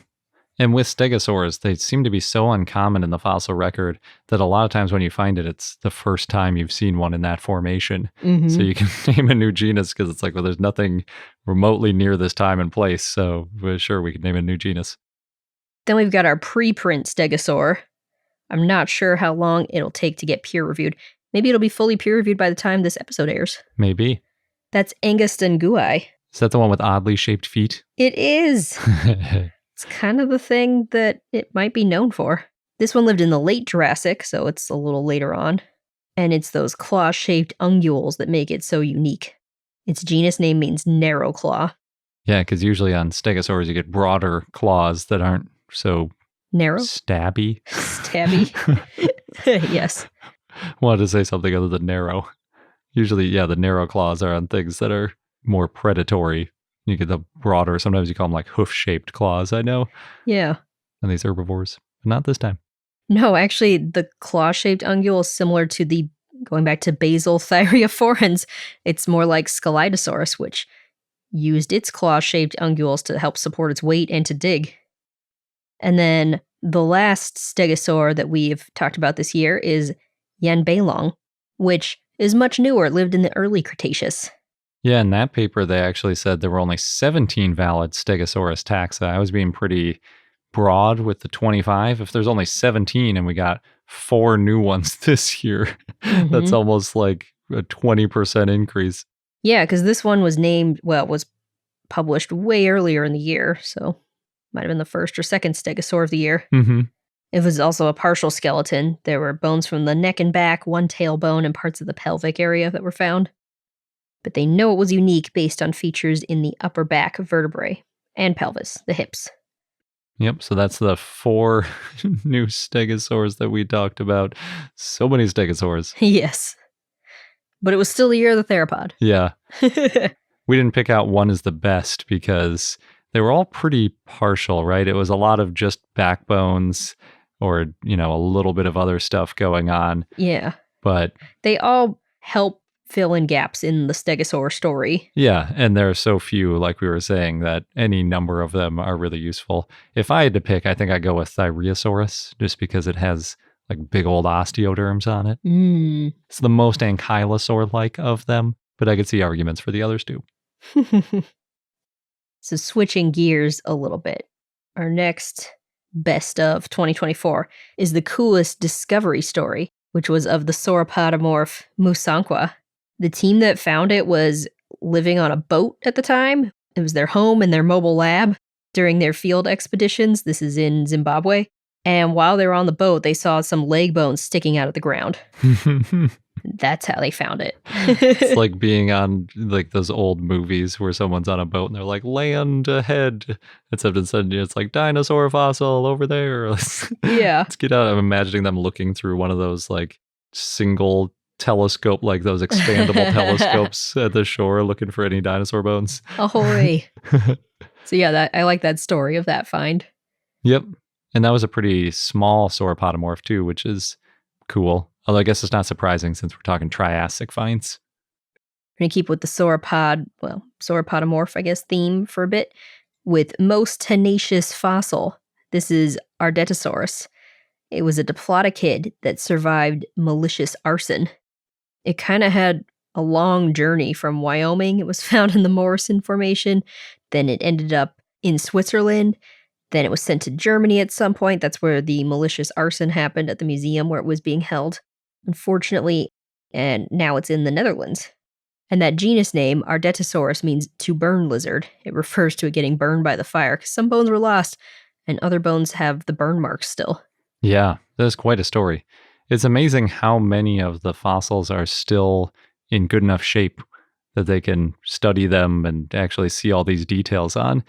A: And with stegosaurs, they seem to be so uncommon in the fossil record that a lot of times when you find it, it's the first time you've seen one in that formation.
B: Mm-hmm.
A: So you can name a new genus because it's like, well, there's nothing remotely near this time and place. So sure, we could name a new genus.
B: Then we've got our preprint stegosaur. I'm not sure how long it'll take to get peer reviewed. Maybe it'll be fully peer reviewed by the time this episode airs.
A: Maybe.
B: That's Angustengui.
A: Is that the one with oddly shaped feet?
B: It is. It's kind of the thing that it might be known for. This one lived in the late Jurassic, so it's a little later on. And it's those claw-shaped unguals that make it so unique. Its genus name means narrow claw.
A: Yeah, because usually on stegosaurs you get broader claws that aren't so
B: narrow?
A: Stabby.
B: Yes.
A: Wanted to say something other than narrow. Usually, yeah, the narrow claws are on things that are more predatory. You get the broader, sometimes you call them like hoof-shaped claws, I know.
B: Yeah.
A: And these herbivores, but not this time.
B: No, actually, the claw-shaped ungule is similar to the, going back to basal Thyreophorans, it's more like Scelidosaurus, which used its claw-shaped unguals to help support its weight and to dig. And then the last stegosaur that we've talked about this year is Yanbeilong, which is much newer. It lived in the early Cretaceous.
A: Yeah, in that paper, they actually said there were only 17 valid Stegosaurus taxa. I was being pretty broad with the 25. If there's only 17 and we got 4 new ones this year, that's almost like a 20% increase.
B: Yeah, because this one was was published way earlier in the year, so might have been the first or second stegosaur of the year. It was also a partial skeleton. There were bones from the neck and back, one tailbone, and parts of the pelvic area that were found. But they know it was unique based on features in the upper back vertebrae and pelvis, the hips.
A: Yep, so that's the 4 new stegosaurs that we talked about. So many stegosaurs.
B: Yes. But it was still the year of the theropod.
A: Yeah. We didn't pick out one as the best because they were all pretty partial, right? It was a lot of just backbones or, a little bit of other stuff going on.
B: Yeah.
A: But
B: they all help fill in gaps in the stegosaur story.
A: Yeah, and there are so few, like we were saying, that any number of them are really useful. If I had to pick, I think I'd go with Tyrannosaurus, just because it has like big old osteoderms on it. It's the most ankylosaur-like of them, but I could see arguments for the others too.
B: So switching gears a little bit, our next best of 2024 is the coolest discovery story, which was of the sauropodomorph Musanqua. The team that found it was living on a boat at the time. It was their home and their mobile lab during their field expeditions. This is in Zimbabwe. And while they were on the boat, they saw some leg bones sticking out of the ground. That's how they found it.
A: It's like being on like those old movies where someone's on a boat and they're like, land ahead. Except instead it's like dinosaur fossil over there.
B: Yeah.
A: Let's get out. I'm imagining them looking through one of those like single telescope, like those expandable telescopes at the shore looking for any dinosaur bones.
B: Ahoy. So yeah, I like that story of that find.
A: Yep. And that was a pretty small sauropodomorph too, which is cool. Although I guess it's not surprising since we're talking Triassic finds.
B: We're going to keep with the sauropodomorph, I guess, theme for a bit. With most tenacious fossil, this is Ardetosaurus. It was a diplodocid that survived malicious arson. It kind of had a long journey from Wyoming. It was found in the Morrison Formation. Then it ended up in Switzerland. Then it was sent to Germany at some point. That's where the malicious arson happened at the museum where it was being held. Unfortunately, and now it's in the Netherlands. And that genus name, Ardetosaurus, means to burn lizard. It refers to it getting burned by the fire because some bones were lost and other bones have the burn marks still.
A: Yeah, that's quite a story. It's amazing how many of the fossils are still in good enough shape that they can study them and actually see all these details on.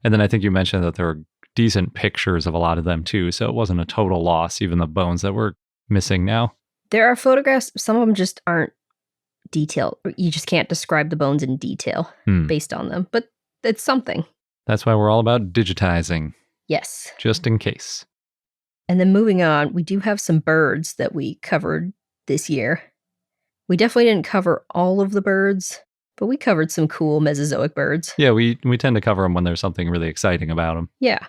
A: And then I think you mentioned that there were decent pictures of a lot of them too, so it wasn't a total loss, even the bones that were missing now.
B: There are photographs, some of them just aren't detailed. You just can't describe the bones in detail based on them, but it's something.
A: That's why we're all about digitizing.
B: Yes.
A: Just in case.
B: And then moving on, we do have some birds that we covered this year. We definitely didn't cover all of the birds, but we covered some cool Mesozoic birds.
A: Yeah, we tend to cover them when there's something really exciting about them.
B: Yeah.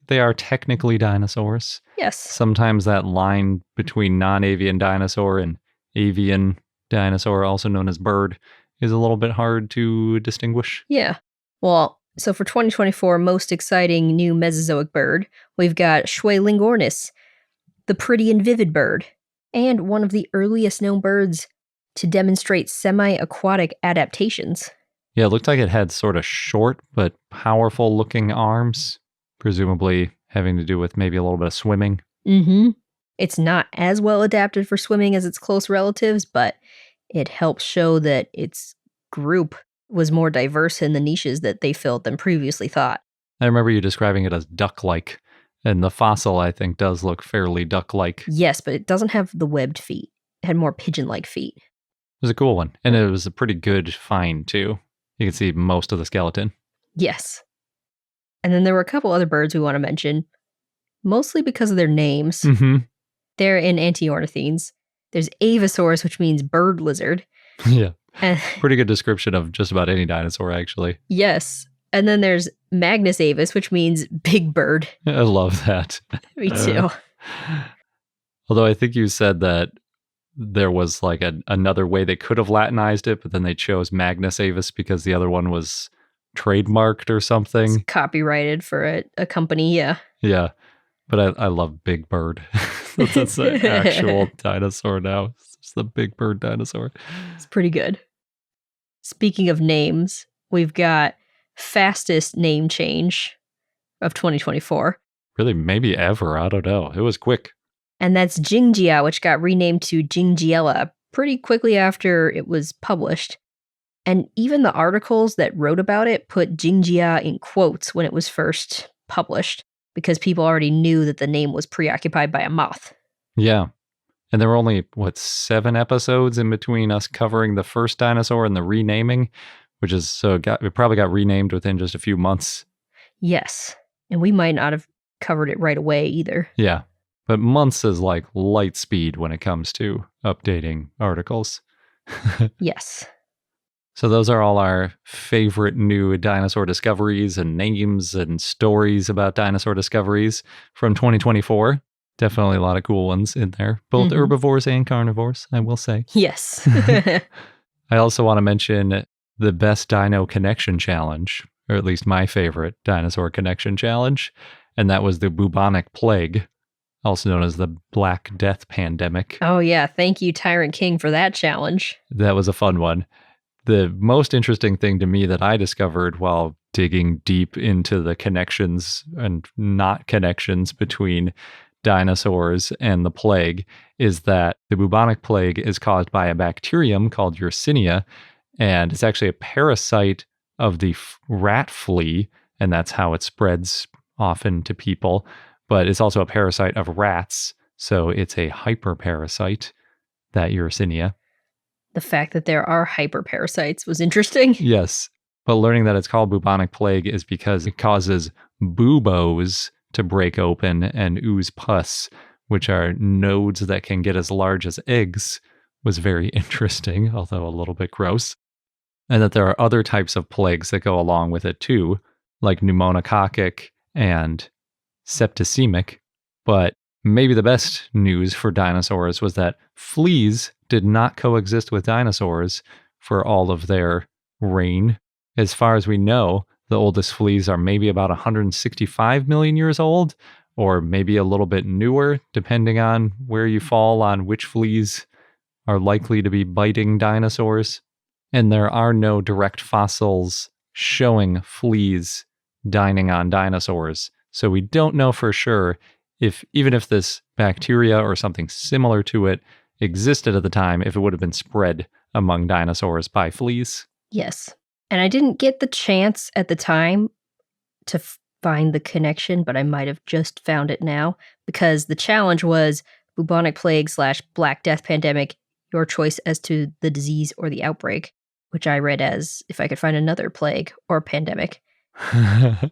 A: They are technically dinosaurs.
B: Yes.
A: Sometimes that line between non-avian dinosaur and avian dinosaur, also known as bird, is a little bit hard to distinguish.
B: Yeah. Well, so for 2024, most exciting new Mesozoic bird, we've got Schwelingornis, the pretty and vivid bird, and one of the earliest known birds to demonstrate semi-aquatic adaptations.
A: Yeah, it looked like it had sort of short but powerful looking arms, presumably having to do with maybe a little bit of swimming.
B: Mm-hmm. It's not as well adapted for swimming as its close relatives, but it helps show that its group was more diverse in the niches that they filled than previously thought.
A: I remember you describing it as duck-like, and the fossil, I think, does look fairly duck-like.
B: Yes, but it doesn't have the webbed feet. It had more pigeon-like feet.
A: It was a cool one, and it was a pretty good find, too. You can see most of the skeleton.
B: Yes. And then there were a couple other birds we want to mention, mostly because of their names.
A: Mm-hmm.
B: They're in antiornithines. There's Avisaurus, which means bird lizard.
A: Yeah. Pretty good description of just about any dinosaur, actually.
B: Yes. And then there's Magnus avis, which means big bird.
A: I love that.
B: Me too.
A: Although I think you said that there was like another way they could have Latinized it, but then they chose Magnus avis because the other one was trademarked or something.
B: It's copyrighted for a company, yeah.
A: Yeah. But I love Big Bird. That's the actual dinosaur now. It's the Big Bird dinosaur.
B: It's pretty good. Speaking of names, we've got fastest name change of 2024.
A: Really, maybe ever. I don't know. It was quick.
B: And that's Jingjia, which got renamed to Jingjiela pretty quickly after it was published. And even the articles that wrote about it put Jingjia in quotes when it was first published, because people already knew that the name was preoccupied by a moth.
A: Yeah. And there were only, 7 episodes in between us covering the first dinosaur and the renaming, which is, it probably got renamed within just a few months.
B: Yes. And we might not have covered it right away either.
A: Yeah. But months is like light speed when it comes to updating articles.
B: Yes.
A: So those are all our favorite new dinosaur discoveries and names and stories about dinosaur discoveries from 2024. Definitely a lot of cool ones in there, both herbivores and carnivores, I will say.
B: Yes.
A: I also want to mention the best Dino Connection challenge, or at least my favorite Dinosaur Connection challenge, and that was the bubonic plague, also known as the Black Death pandemic.
B: Oh yeah, thank you Tyrant King for that challenge.
A: That was a fun one. The most interesting thing to me that I discovered while digging deep into the connections and not connections between dinosaurs and the plague is that the bubonic plague is caused by a bacterium called Yersinia, and it's actually a parasite of the rat flea, and that's how it spreads often to people, but it's also a parasite of rats, so it's a hyperparasite, that Yersinia.
B: The fact that there are hyperparasites was interesting.
A: Yes, but learning that it's called bubonic plague is because it causes buboes to break open and ooze pus, which are nodes that can get as large as eggs, was very interesting, although a little bit gross. And that there are other types of plagues that go along with it too, like pneumococcic and septicemic. But maybe the best news for dinosaurs was that fleas did not coexist with dinosaurs for all of their reign. As far as we know, the oldest fleas are maybe about 165 million years old, or maybe a little bit newer, depending on where you fall on which fleas are likely to be biting dinosaurs. And there are no direct fossils showing fleas dining on dinosaurs. So we don't know for sure even if this bacteria or something similar to it existed at the time, if it would have been spread among dinosaurs by fleas.
B: Yes. And I didn't get the chance at the time to find the connection, but I might have just found it now, because the challenge was bubonic plague / Black Death pandemic, your choice as to the disease or the outbreak, which I read as if I could find another plague or pandemic.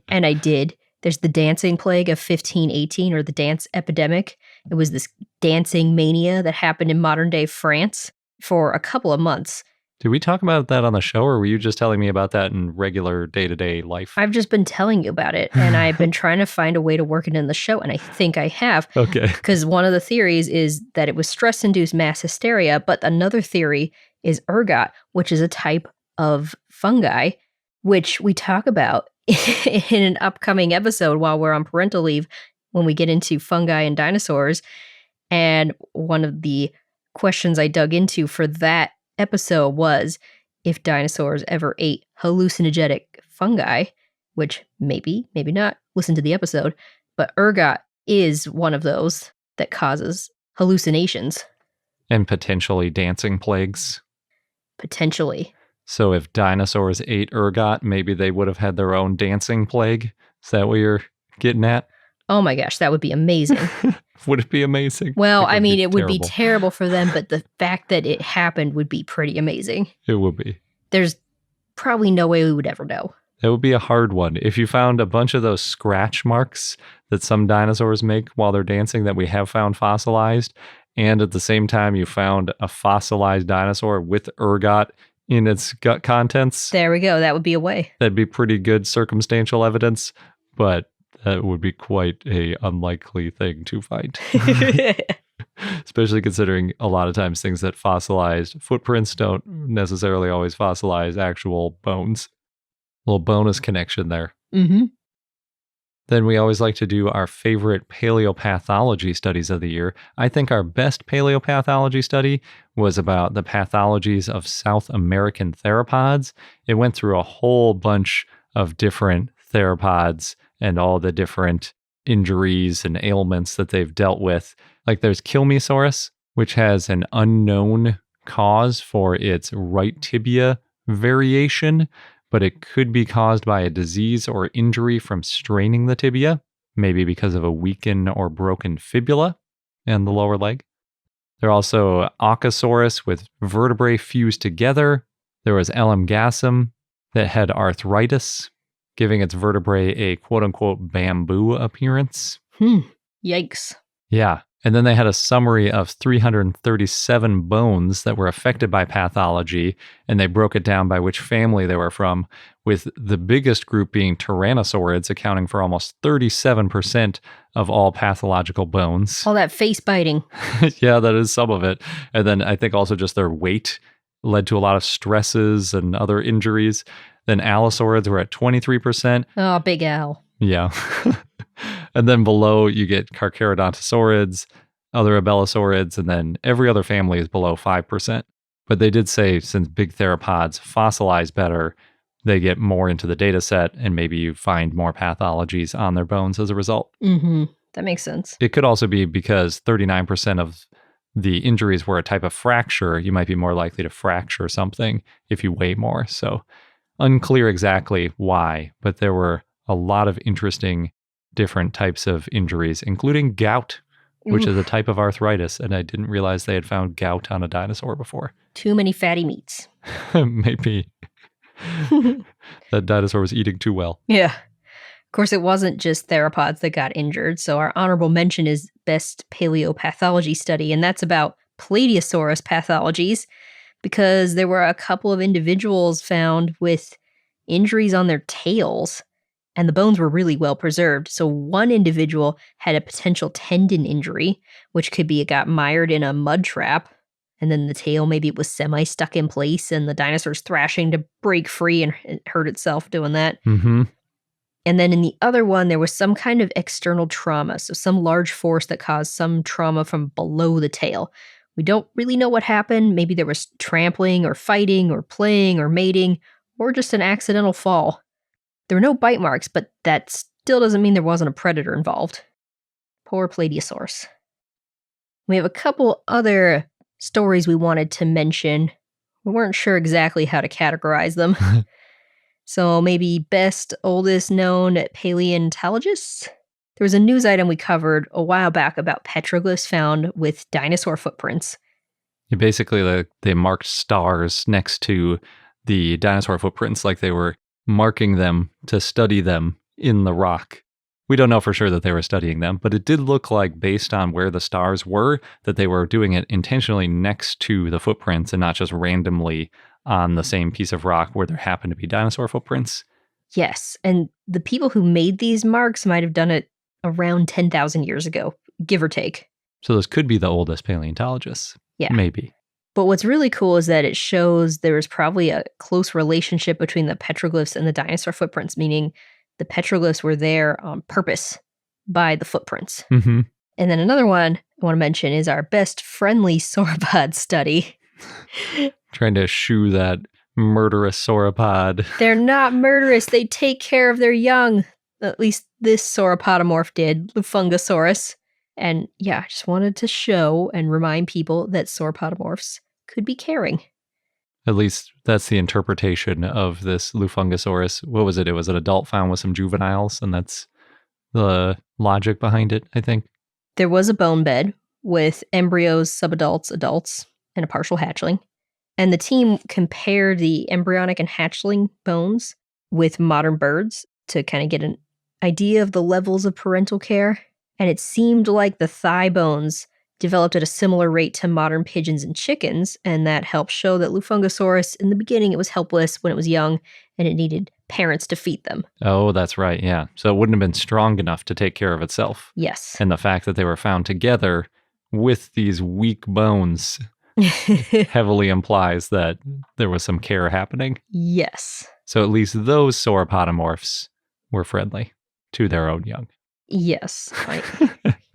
B: And I did. There's the dancing plague of 1518, or the dance epidemic. It was this dancing mania that happened in modern day France for a couple of months.
A: Did we talk about that on the show, or were you just telling me about that in regular day-to-day life?
B: I've just been telling you about it, and I've been trying to find a way to work it in the show, and I think I have.
A: Okay.
B: Because one of the theories is that it was stress-induced mass hysteria, but another theory is ergot, which is a type of fungi, which we talk about in an upcoming episode while we're on parental leave when we get into fungi and dinosaurs. And one of the questions I dug into for that episode was if dinosaurs ever ate hallucinogenic fungi, which maybe not, listen to the episode, but ergot is one of those that causes hallucinations.
A: And potentially dancing plagues.
B: Potentially.
A: So if dinosaurs ate ergot, maybe they would have had their own dancing plague? Is that what you're getting at?
B: Oh my gosh, that would be amazing.
A: Would it be amazing?
B: Well, I mean, it would be terrible for them, but the fact that it happened would be pretty amazing.
A: It would be.
B: There's probably no way we would ever know.
A: That would be a hard one. If you found a bunch of those scratch marks that some dinosaurs make while they're dancing that we have found fossilized, and at the same time you found a fossilized dinosaur with ergot in its gut contents.
B: There we go. That would be a way.
A: That'd be pretty good circumstantial evidence, but that would be quite a unlikely thing to find. Especially considering a lot of times things that fossilized footprints don't necessarily always fossilize actual bones. Little bonus connection there.
B: Mm-hmm.
A: Then we always like to do our favorite paleopathology studies of the year. I think our best paleopathology study was about the pathologies of South American theropods. It went through a whole bunch of different theropods and all the different injuries and ailments that they've dealt with. Like there's Kilmesaurus, which has an unknown cause for its right tibia variation, but it could be caused by a disease or injury from straining the tibia, maybe because of a weakened or broken fibula in the lower leg. There are also Qunkasaurus with vertebrae fused together. There was Elamgasum that had arthritis, giving its vertebrae a quote-unquote bamboo appearance.
B: Yikes.
A: Yeah. And then they had a summary of 337 bones that were affected by pathology, and they broke it down by which family they were from, with the biggest group being tyrannosaurids, accounting for almost 37% of all pathological bones.
B: All that face biting.
A: Yeah, that is some of it. And then I think also just their weight led to a lot of stresses and other injuries. Then allosaurids were at 23%.
B: Oh, big Al.
A: Yeah. And then below you get carcharodontosaurids, other abelisaurids, and then every other family is below 5%. But they did say since big theropods fossilize better, they get more into the data set and maybe you find more pathologies on their bones as a result.
B: Mm-hmm. That makes sense.
A: It could also be because 39% of the injuries were a type of fracture. You might be more likely to fracture something if you weigh more. So unclear exactly why, but there were a lot of interesting different types of injuries, including gout, which is a type of arthritis. And I didn't realize they had found gout on a dinosaur before.
B: Too many fatty meats.
A: Maybe. That dinosaur was eating too well.
B: Yeah. Of course, it wasn't just theropods that got injured. So our honorable mention is best paleopathology study. And that's about Plateosaurus pathologies, because there were a couple of individuals found with injuries on their tails. And the bones were really well preserved. So one individual had a potential tendon injury, which could be it got mired in a mud trap. And then the tail, maybe it was semi-stuck in place and the dinosaur's thrashing to break free and it hurt itself doing that.
A: Mm-hmm.
B: And then in the other one, there was some kind of external trauma. So some large force that caused some trauma from below the tail. We don't really know what happened. Maybe there was trampling or fighting or playing or mating or just an accidental fall. There were no bite marks, but that still doesn't mean there wasn't a predator involved. Poor Plateosaurus. We have a couple other stories we wanted to mention. We weren't sure exactly how to categorize them. So maybe best, oldest known paleontologists? There was a news item we covered a while back about petroglyphs found with dinosaur footprints.
A: Basically, they marked stars next to the dinosaur footprints like they were marking them to study them in the rock. We don't know for sure that they were studying them, but it did look like, based on where the stars were, that they were doing it intentionally next to the footprints and not just randomly on the same piece of rock where there happened to be dinosaur footprints.
B: Yes, and the people who made these marks might have done it around 10,000 years ago, give or take.
A: So those could be the oldest paleontologists.
B: Yeah.
A: Maybe.
B: But what's really cool is that it shows there was probably a close relationship between the petroglyphs and the dinosaur footprints, meaning the petroglyphs were there on purpose by the footprints.
A: Mm-hmm.
B: And then another one I want to mention is our best friendly sauropod study.
A: Trying to shoo that murderous sauropod.
B: They're not murderous. They take care of their young. At least this sauropodomorph did, Lufungosaurus. And yeah, I just wanted to show and remind people that sauropodomorphs could be caring.
A: At least that's the interpretation of this Lufungosaurus. What was it? It was an adult found with some juveniles, and that's the logic behind it, I think.
B: There was a bone bed with embryos, subadults, adults, and a partial hatchling. And the team compared the embryonic and hatchling bones with modern birds to kind of get an idea of the levels of parental care. And it seemed like the thigh bones developed at a similar rate to modern pigeons and chickens, and that helped show that Lufungosaurus, in the beginning, it was helpless when it was young, and it needed parents to feed them.
A: Oh, that's right, yeah. So it wouldn't have been strong enough to take care of itself.
B: Yes.
A: And the fact that they were found together with these weak bones heavily implies that there was some care happening.
B: Yes.
A: So at least those sauropodomorphs were friendly to their own young.
B: Yes.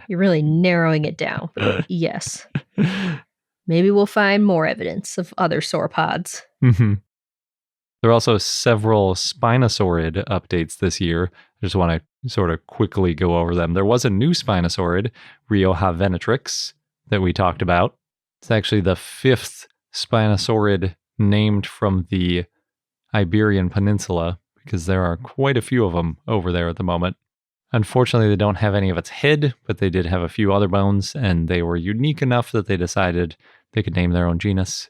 B: You're really narrowing it down. But yes. Maybe we'll find more evidence of other sauropods.
A: Mm-hmm. There are also several Spinosaurid updates this year. I just want to sort of quickly go over them. There was a new Spinosaurid, Hypnovenatrix, that we talked about. It's actually the 5th Spinosaurid named from the Iberian Peninsula, because there are quite a few of them over there at the moment. Unfortunately, they don't have any of its head, but they did have a few other bones, and they were unique enough that they decided they could name their own genus.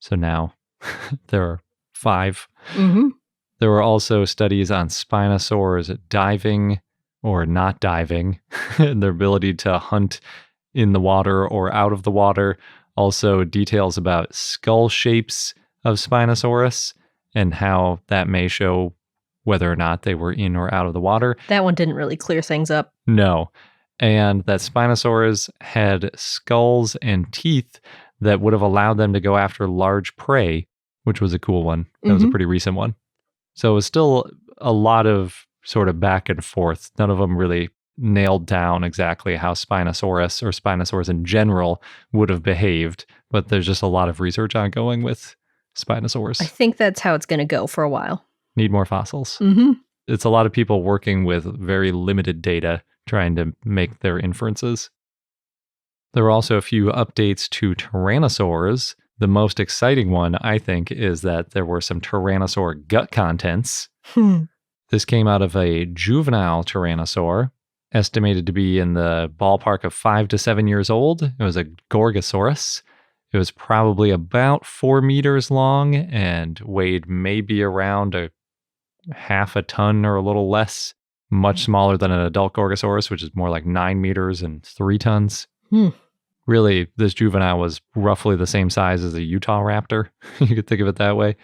A: So now there are 5.
B: Mm-hmm.
A: There were also studies on Spinosaurs diving or not diving, and their ability to hunt in the water or out of the water. Also details about skull shapes of Spinosaurus and how that may show whether or not they were in or out of the water.
B: That one didn't really clear things up.
A: No. And that Spinosaurs had skulls and teeth that would have allowed them to go after large prey, which was a cool one. That was a pretty recent one. So it was still a lot of sort of back and forth. None of them really nailed down exactly how Spinosaurus or Spinosaurs in general would have behaved, but there's just a lot of research ongoing with Spinosaurs.
B: I think that's how it's going to go for a while.
A: Need more fossils.
B: Mm-hmm.
A: It's a lot of people working with very limited data trying to make their inferences. There were also a few updates to tyrannosaurs. The most exciting one, I think, is that there were some tyrannosaur gut contents. This came out of a juvenile tyrannosaur, estimated to be in the ballpark of 5 to 7 years old. It was a Gorgosaurus. It was probably about 4 meters long and weighed maybe around a half a ton or a little less. Much smaller than an adult Gorgosaurus, which is more like 9 meters and 3 tons. Really, this juvenile was roughly the same size as a Utah raptor. You could think of it that way.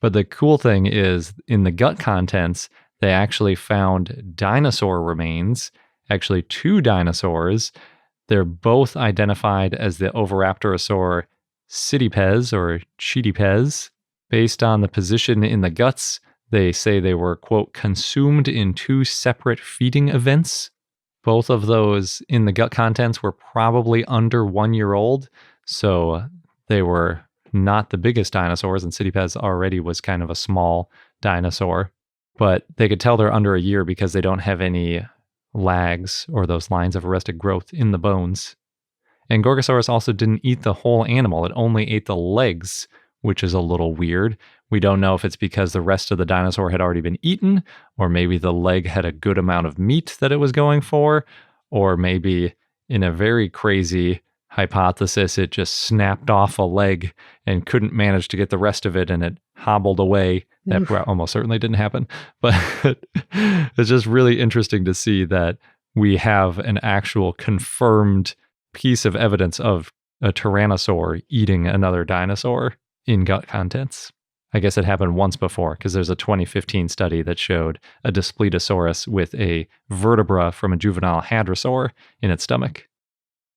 A: But the cool thing is, in the gut contents, they actually found dinosaur remains, actually 2 dinosaurs. They're both identified as the Oviraptorosaur Cytipes or Chitipes. Based on the position in the guts, they say they were, quote, consumed in 2 separate feeding events. Both of those in the gut contents were probably under 1 year old, so they were not the biggest dinosaurs, and Cytipes already was kind of a small dinosaur. But they could tell they're under a year because they don't have any lags or those lines of arrested growth in the bones. And Gorgosaurus also didn't eat the whole animal. It only ate the legs, which is a little weird. We don't know if it's because the rest of the dinosaur had already been eaten, or maybe the leg had a good amount of meat that it was going for, or maybe in a very crazy hypothesis, it just snapped off a leg and couldn't manage to get the rest of it and it hobbled away. That almost certainly didn't happen. But it's just really interesting to see that we have an actual confirmed piece of evidence of a tyrannosaur eating another dinosaur in gut contents. I guess it happened once before because there's a 2015 study that showed a Daspletosaurus with a vertebra from a juvenile hadrosaur in its stomach.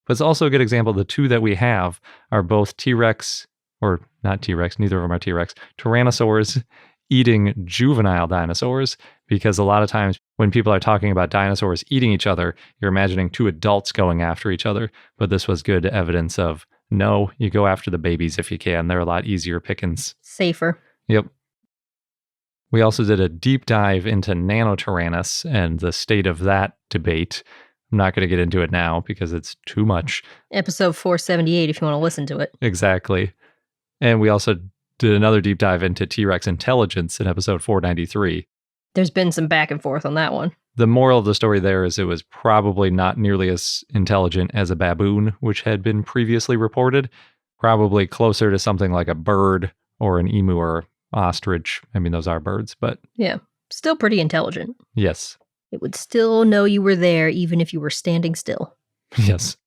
A: But it's also a good example. The 2 that we have are both T-Rex, or not T-Rex, neither of them are T-Rex, tyrannosaurs eating juvenile dinosaurs, because a lot of times when people are talking about dinosaurs eating each other, you're imagining 2 adults going after each other. But this was good evidence of, no, you go after the babies if you can. They're a lot easier pickings.
B: Safer.
A: Yep. We also did a deep dive into Nanotyrannus and the state of that debate. I'm not going to get into it now because it's too much.
B: Episode 478 if you want to listen to it.
A: Exactly. And we also did another deep dive into T-Rex intelligence in episode 493.
B: There's been some back and forth on that one.
A: The moral of the story there is it was probably not nearly as intelligent as a baboon, which had been previously reported. Probably closer to something like a bird or an emu or ostrich. I mean, those are birds, but...
B: Yeah, still pretty intelligent.
A: Yes.
B: It would still know you were there even if you were standing still.
A: Yes.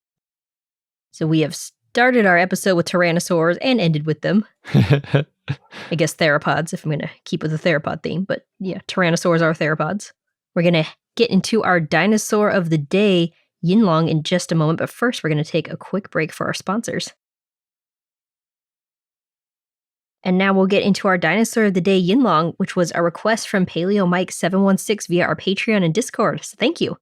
B: So we have started our episode with tyrannosaurs and ended with them. I guess theropods, if I'm going to keep with the theropod theme. But yeah, tyrannosaurs are theropods. We're going to get into our dinosaur of the day, Yinlong, in just a moment. But first, we're going to take a quick break for our sponsors. And now we'll get into our Dinosaur of the Day Yinlong, which was a request from Paleo Mike 716 via our Patreon and Discord, so thank you.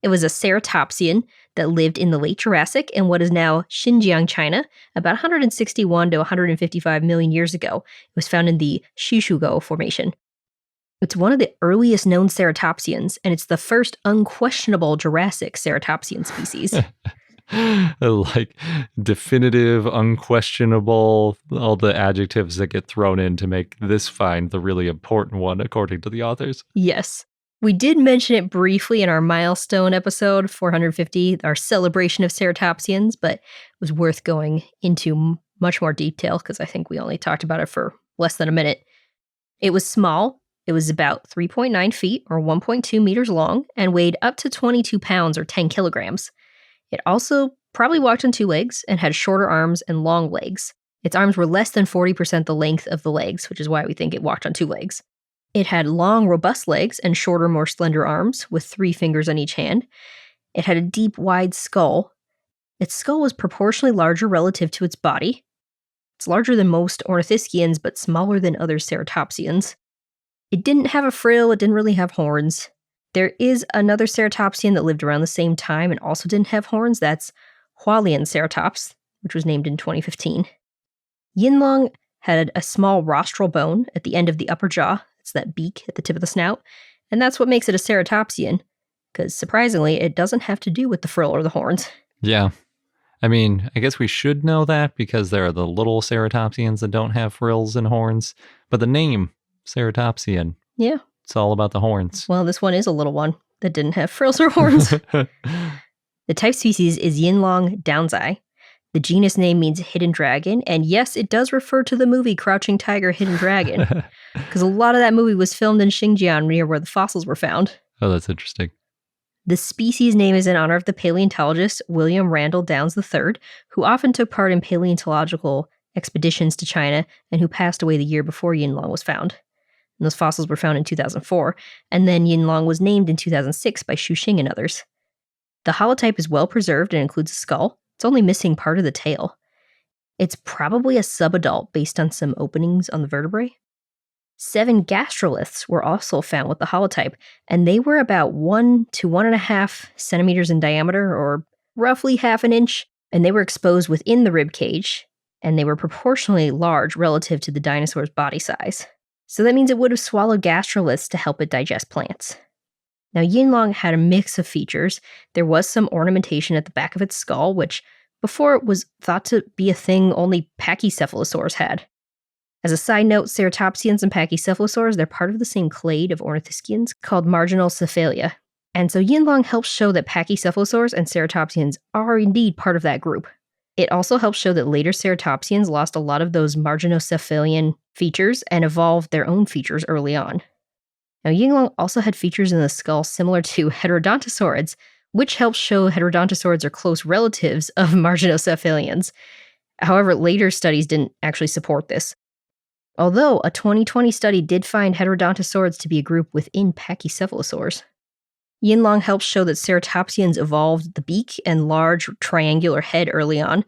B: It was a ceratopsian that lived in the late Jurassic in what is now Xinjiang, China, about 161 to 155 million years ago. It was found in the Shishugo Formation. It's one of the earliest known ceratopsians, and it's the first unquestionable Jurassic ceratopsian species.
A: Like definitive, unquestionable, all the adjectives that get thrown in to make this find the really important one, according to the authors.
B: Yes. We did mention it briefly in our milestone episode, 450, our celebration of ceratopsians, but it was worth going into much more detail because I think we only talked about it for less than a minute. It was small. It was about 3.9 feet or 1.2 meters long and weighed up to 22 pounds or 10 kilograms. It also probably walked on two legs and had shorter arms and long legs. Its arms were less than 40% the length of the legs, which is why we think it walked on two legs. It had long, robust legs and shorter, more slender arms with 3 fingers on each hand. It had a deep, wide skull. Its skull was proportionally larger relative to its body. It's larger than most ornithischians, but smaller than other ceratopsians. It didn't have a frill, it didn't really have horns. There is another ceratopsian that lived around the same time and also didn't have horns. That's Hualienceratops, which was named in 2015. Yinlong had a small rostral bone at the end of the upper jaw. It's that beak at the tip of the snout. And that's what makes it a ceratopsian, because surprisingly, it doesn't have to do with the frill or the horns.
A: Yeah. I mean, I guess we should know that because there are the little ceratopsians that don't have frills and horns. But the name, ceratopsian,
B: yeah,
A: it's all about the horns.
B: Well, this one is a little one that didn't have frills or horns. The type species is Yinlong downsai. The genus name means hidden dragon, and yes, it does refer to the movie Crouching Tiger, Hidden Dragon, because a lot of that movie was filmed in Xinjiang near where the fossils were found.
A: Oh, that's interesting.
B: The species name is in honor of the paleontologist William Randall Downs III, who often took part in paleontological expeditions to China and who passed away the year before Yinlong was found. And those fossils were found in 2004, and then Yinlong was named in 2006 by Xu Xing and others. The holotype is well preserved and includes a skull. It's only missing part of the tail. It's probably a subadult based on some openings on the vertebrae. 7 gastroliths were also found with the holotype, and they were about 1 to 1.5 centimeters in diameter, or roughly half an inch, and they were exposed within the rib cage, and they were proportionally large relative to the dinosaur's body size. So that means it would have swallowed gastroliths to help it digest plants. Now, Yinlong had a mix of features. There was some ornamentation at the back of its skull, which before it was thought to be a thing only pachycephalosaurs had. As a side note, ceratopsians and pachycephalosaurs, they're part of the same clade of ornithischians called marginal cephalia. And so Yinlong helps show that pachycephalosaurs and ceratopsians are indeed part of that group. It also helps show that later ceratopsians lost a lot of those marginocephalian features and evolved their own features early on. Now, Yinlong also had features in the skull similar to heterodontosaurids, which helps show heterodontosaurids are close relatives of marginocephalians. However, later studies didn't actually support this. Although a 2020 study did find heterodontosaurids to be a group within pachycephalosaurs. Yinlong helps show that ceratopsians evolved the beak and large triangular head early on,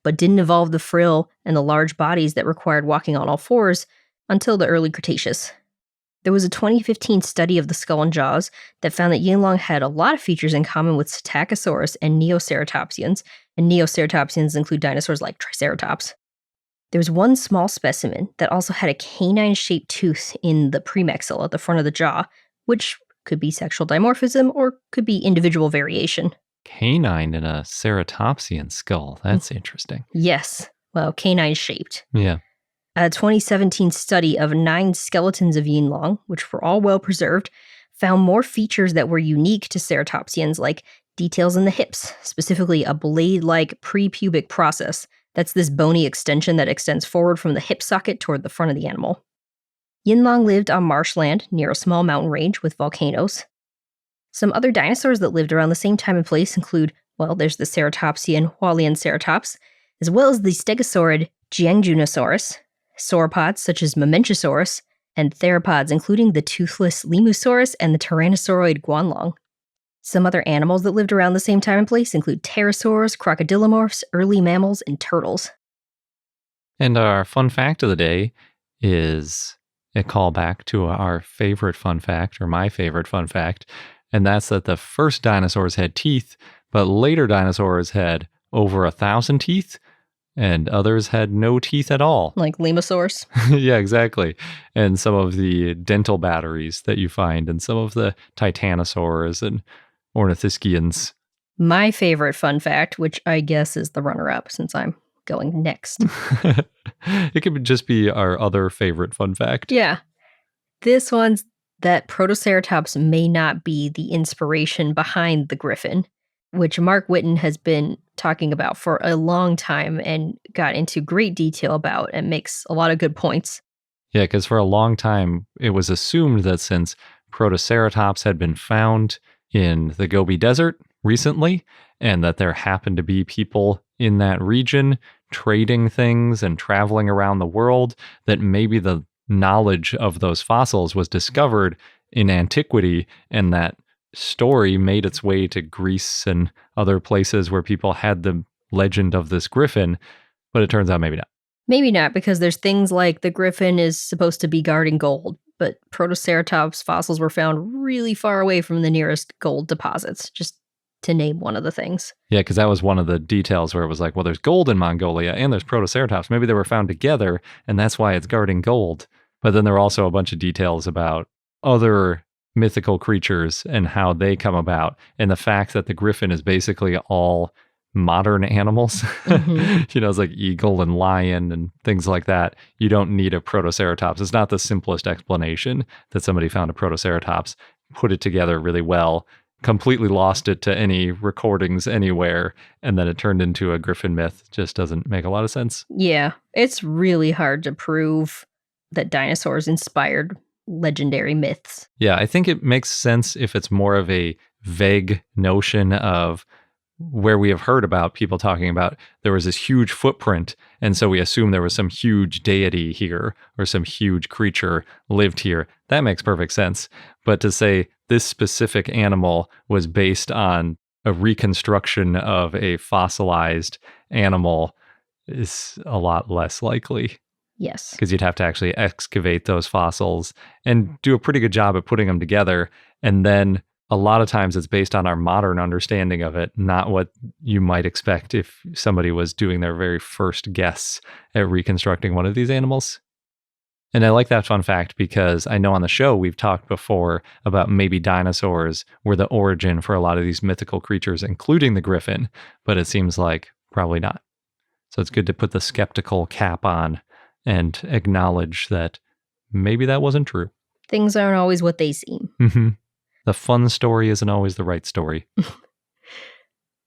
B: but didn't evolve the frill and the large bodies that required walking on all fours until the early Cretaceous. There was a 2015 study of the skull and jaws that found that Yinlong had a lot of features in common with Psittacosaurus and Neoceratopsians, and Neoceratopsians include dinosaurs like Triceratops. There was one small specimen that also had a canine-shaped tooth in the premaxilla at the front of the jaw, which could be sexual dimorphism or could be individual variation.
A: Canine in a ceratopsian skull. That's interesting.
B: Yes. Well, canine-shaped.
A: Yeah.
B: A 2017 study of 9 skeletons of Yinlong, which were all well preserved, found more features that were unique to ceratopsians, like details in the hips, specifically a blade-like prepubic process. That's this bony extension that extends forward from the hip socket toward the front of the animal. Yinlong lived on marshland near a small mountain range with volcanoes. Some other dinosaurs that lived around the same time and place include, well, there's the ceratopsian Hualienceratops, as well as the stegosaurid Jiangjunosaurus, sauropods such as Mamenchisaurus, and theropods including the toothless Lemusaurus and the tyrannosauroid Guanlong. Some other animals that lived around the same time and place include pterosaurs, crocodilomorphs, early mammals, and turtles.
A: And our fun fact of the day is a callback to our favorite fun fact, or my favorite fun fact, and that's that the first dinosaurs had teeth, but later dinosaurs had over 1,000 teeth, and others had no teeth at all.
B: Like lemosaurs.
A: Yeah, exactly. And some of the dental batteries that you find, and some of the titanosaurs and ornithischians.
B: My favorite fun fact, which I guess is the runner-up since I'm going next.
A: It could just be our other favorite fun fact.
B: Yeah. This one's that Protoceratops may not be the inspiration behind the griffin, which Mark Whitten has been talking about for a long time and got into great detail about and makes a lot of good points.
A: Yeah, because for a long time, it was assumed that since Protoceratops had been found in the Gobi Desert recently, and that there happened to be people in that region trading things and traveling around the world, that maybe the knowledge of those fossils was discovered in antiquity, and that story made its way to Greece and other places where people had the legend of this griffin, but it turns out maybe not.
B: Maybe not, because there's things like the griffin is supposed to be guarding gold, but Protoceratops fossils were found really far away from the nearest gold deposits, just to name one of the things.
A: Yeah, because that was one of the details where it was like, well, there's gold in Mongolia and there's Protoceratops. Maybe they were found together and that's why it's guarding gold. But then there are also a bunch of details about other mythical creatures and how they come about, and the fact that the griffin is basically all modern animals.
B: Mm-hmm.
A: It's like eagle and lion and things like that. You don't need a Protoceratops. It's not the simplest explanation that somebody found a Protoceratops, put it together really well, completely lost it to any recordings anywhere, and then it turned into a griffin myth. Just doesn't make a lot of sense.
B: Yeah, it's really hard to prove that dinosaurs inspired legendary myths.
A: Yeah, I think it makes sense if it's more of a vague notion of where we have heard about people talking about there was this huge footprint, and so we assume there was some huge deity here or some huge creature lived here. That makes perfect sense. But to say this specific animal was based on a reconstruction of a fossilized animal is a lot less likely.
B: Yes.
A: Because you'd have to actually excavate those fossils and do a pretty good job at putting them together. And then a lot of times it's based on our modern understanding of it, not what you might expect if somebody was doing their very first guess at reconstructing one of these animals. And I like that fun fact because I know on the show we've talked before about maybe dinosaurs were the origin for a lot of these mythical creatures, including the griffin, but it seems like probably not. So it's good to put the skeptical cap on and acknowledge that maybe that wasn't true.
B: Things aren't always what they seem.
A: Mm-hmm. The fun story isn't always the right story.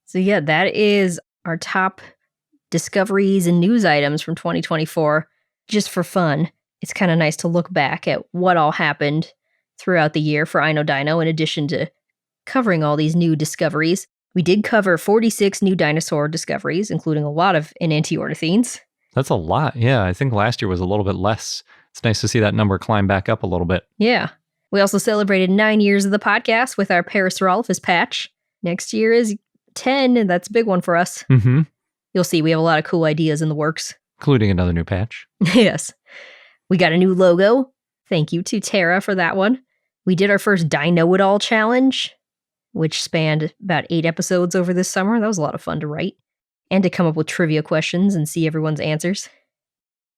B: So yeah, that is our top discoveries and news items from 2024. Just for fun, it's kind of nice to look back at what all happened throughout the year for I Know Dino, in addition to covering all these new discoveries. We did cover 46 new dinosaur discoveries, including a lot of enantiornithines.
A: That's a lot. Yeah, I think last year was a little bit less. It's nice to see that number climb back up a little bit.
B: Yeah. We also celebrated 9 years of the podcast with our Parasaurolophus patch. Next year is 10, and that's a big one for us.
A: Mm-hmm.
B: You'll see we have a lot of cool ideas in the works.
A: Including another new patch.
B: Yes. We got a new logo. Thank you to Tara for that one. We did our first Dino-It-All challenge, which spanned about 8 episodes over this summer. That was a lot of fun to write and to come up with trivia questions and see everyone's answers.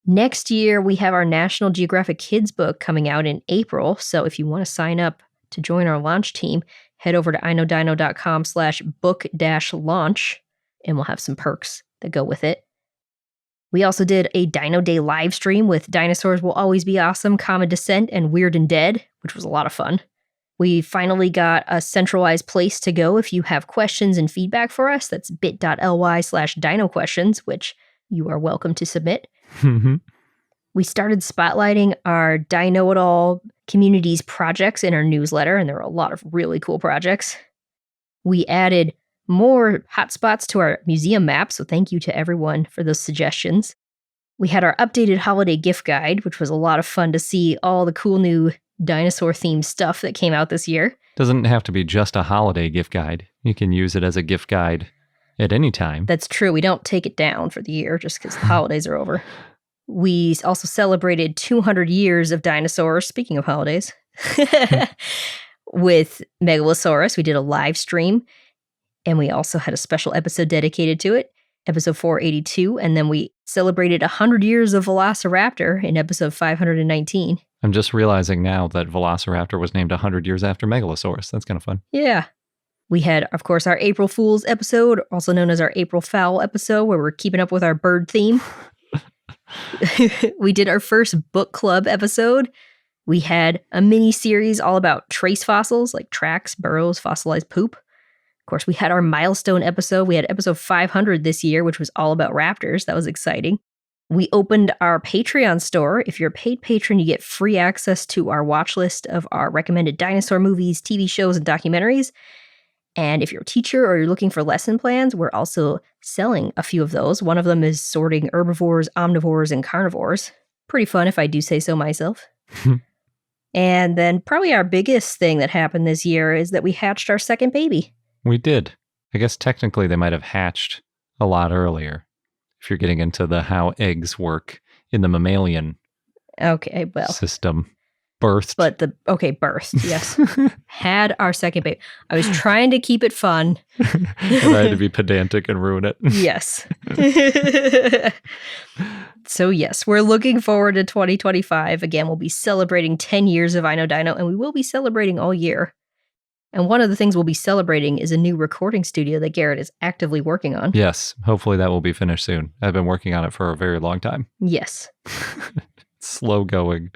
B: Next year, we have our National Geographic Kids book coming out in April. So if you want to sign up to join our launch team, head over to iknowdino.com/book-launch, and we'll have some perks that go with it. We also did a Dino Day live stream with Dinosaurs Will Always Be Awesome, Common Descent, and Weird and Dead, which was a lot of fun. We finally got a centralized place to go if you have questions and feedback for us. That's bit.ly/dino questions, which you are welcome to submit.
A: Mm-hmm.
B: We started spotlighting our Dino-It-All communities projects in our newsletter, and there were a lot of really cool projects. We added more hotspots to our museum map, so thank you to everyone for those suggestions. We had our updated holiday gift guide, which was a lot of fun to see all the cool new dinosaur-themed stuff that came out this year.
A: Doesn't have to be just a holiday gift guide. You can use it as a gift guide at any time.
B: That's true. We don't take it down for the year just because the holidays are over. We also celebrated 200 years of dinosaurs, speaking of holidays, with Megalosaurus. We did a live stream, and we also had a special episode dedicated to it, episode 482, and then we celebrated 100 years of Velociraptor in episode 519.
A: I'm just realizing now that Velociraptor was named 100 years after Megalosaurus. That's kind of fun.
B: Yeah. We had, of course, our April Fool's episode, also known as our April Fowl episode, where we're keeping up with our bird theme. We did our first book club episode. We had a mini series all about trace fossils, like tracks, burrows, fossilized poop. Of course, we had our milestone episode. We had episode 500 this year, which was all about raptors. That was exciting. We opened our Patreon store. If you're a paid patron, you get free access to our watch list of our recommended dinosaur movies, TV shows, and documentaries. And if you're a teacher or you're looking for lesson plans, we're also selling a few of those. One of them is sorting herbivores, omnivores, and carnivores. Pretty fun if I do say so myself. And then probably our biggest thing that happened this year is that we hatched our second baby.
A: We did. I guess technically they might have hatched a lot earlier, if you're getting into the how eggs work in the mammalian system. Birthed.
B: But birthed, yes. Had our second baby. I was trying to keep it fun.
A: And I had to be pedantic and ruin it.
B: Yes. So yes, we're looking forward to 2025. Again, we'll be celebrating 10 years of I Know Dino, and we will be celebrating all year. And one of the things we'll be celebrating is a new recording studio that Garrett is actively working on.
A: Yes, hopefully that will be finished soon. I've been working on it for a very long time.
B: Yes.
A: It's slow going.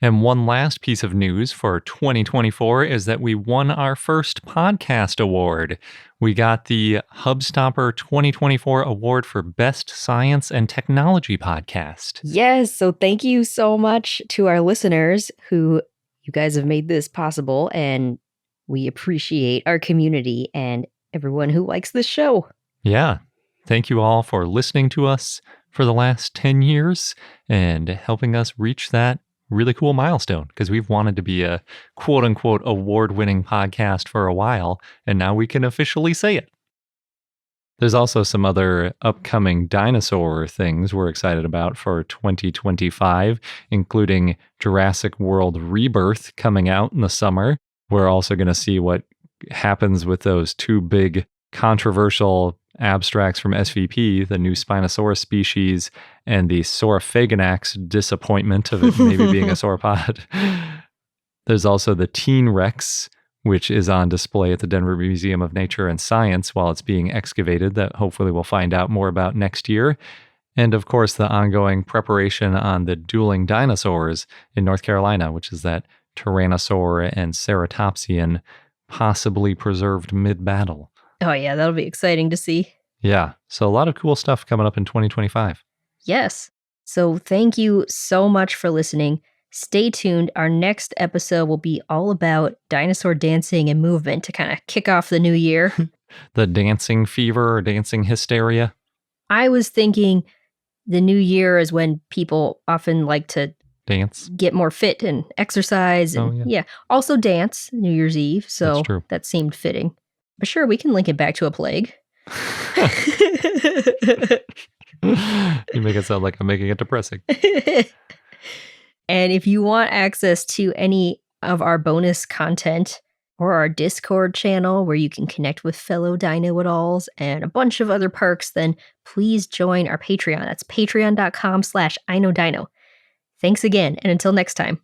A: And one last piece of news for 2024 is that we won our first podcast award. We got the Hubstopper 2024 award for Best Science and Technology Podcast.
B: Yes, so thank you so much to our listeners who you guys have made this possible, and we appreciate our community and everyone who likes this show. Yeah.
A: Thank you all for listening to us for the last 10 years and helping us reach that really cool milestone, because we've wanted to be a quote-unquote award-winning podcast for a while, and now we can officially say it. There's also some other upcoming dinosaur things we're excited about for 2025, including Jurassic World Rebirth coming out in the summer. We're also going to see what happens with those two big controversial abstracts from SVP, the new Spinosaurus species, and the Saurophaganax disappointment of it maybe being a sauropod. There's also the Teen Rex, which is on display at the Denver Museum of Nature and Science while it's being excavated, that hopefully we'll find out more about next year. And of course, the ongoing preparation on the dueling dinosaurs in North Carolina, which is that Tyrannosaur and ceratopsian possibly preserved mid-battle.
B: Oh yeah, that'll be exciting to see.
A: Yeah, so a lot of cool stuff coming up in 2025.
B: Yes. So thank you so much for listening. Stay tuned. Our next episode will be all about dinosaur dancing and movement to kind of kick off the new year.
A: The dancing fever or dancing hysteria.
B: I was thinking the new year is when people often like to
A: dance,
B: get more fit and exercise. And yeah, also dance New Year's Eve. So
A: that's true. That
B: seemed fitting. But sure, we can link it back to a plague.
A: You make it sound like I'm making it depressing.
B: And if you want access to any of our bonus content or our Discord channel where you can connect with fellow Dino-It-Alls and a bunch of other perks, then please join our Patreon. That's patreon.com/iknowdino. Thanks again, and until next time.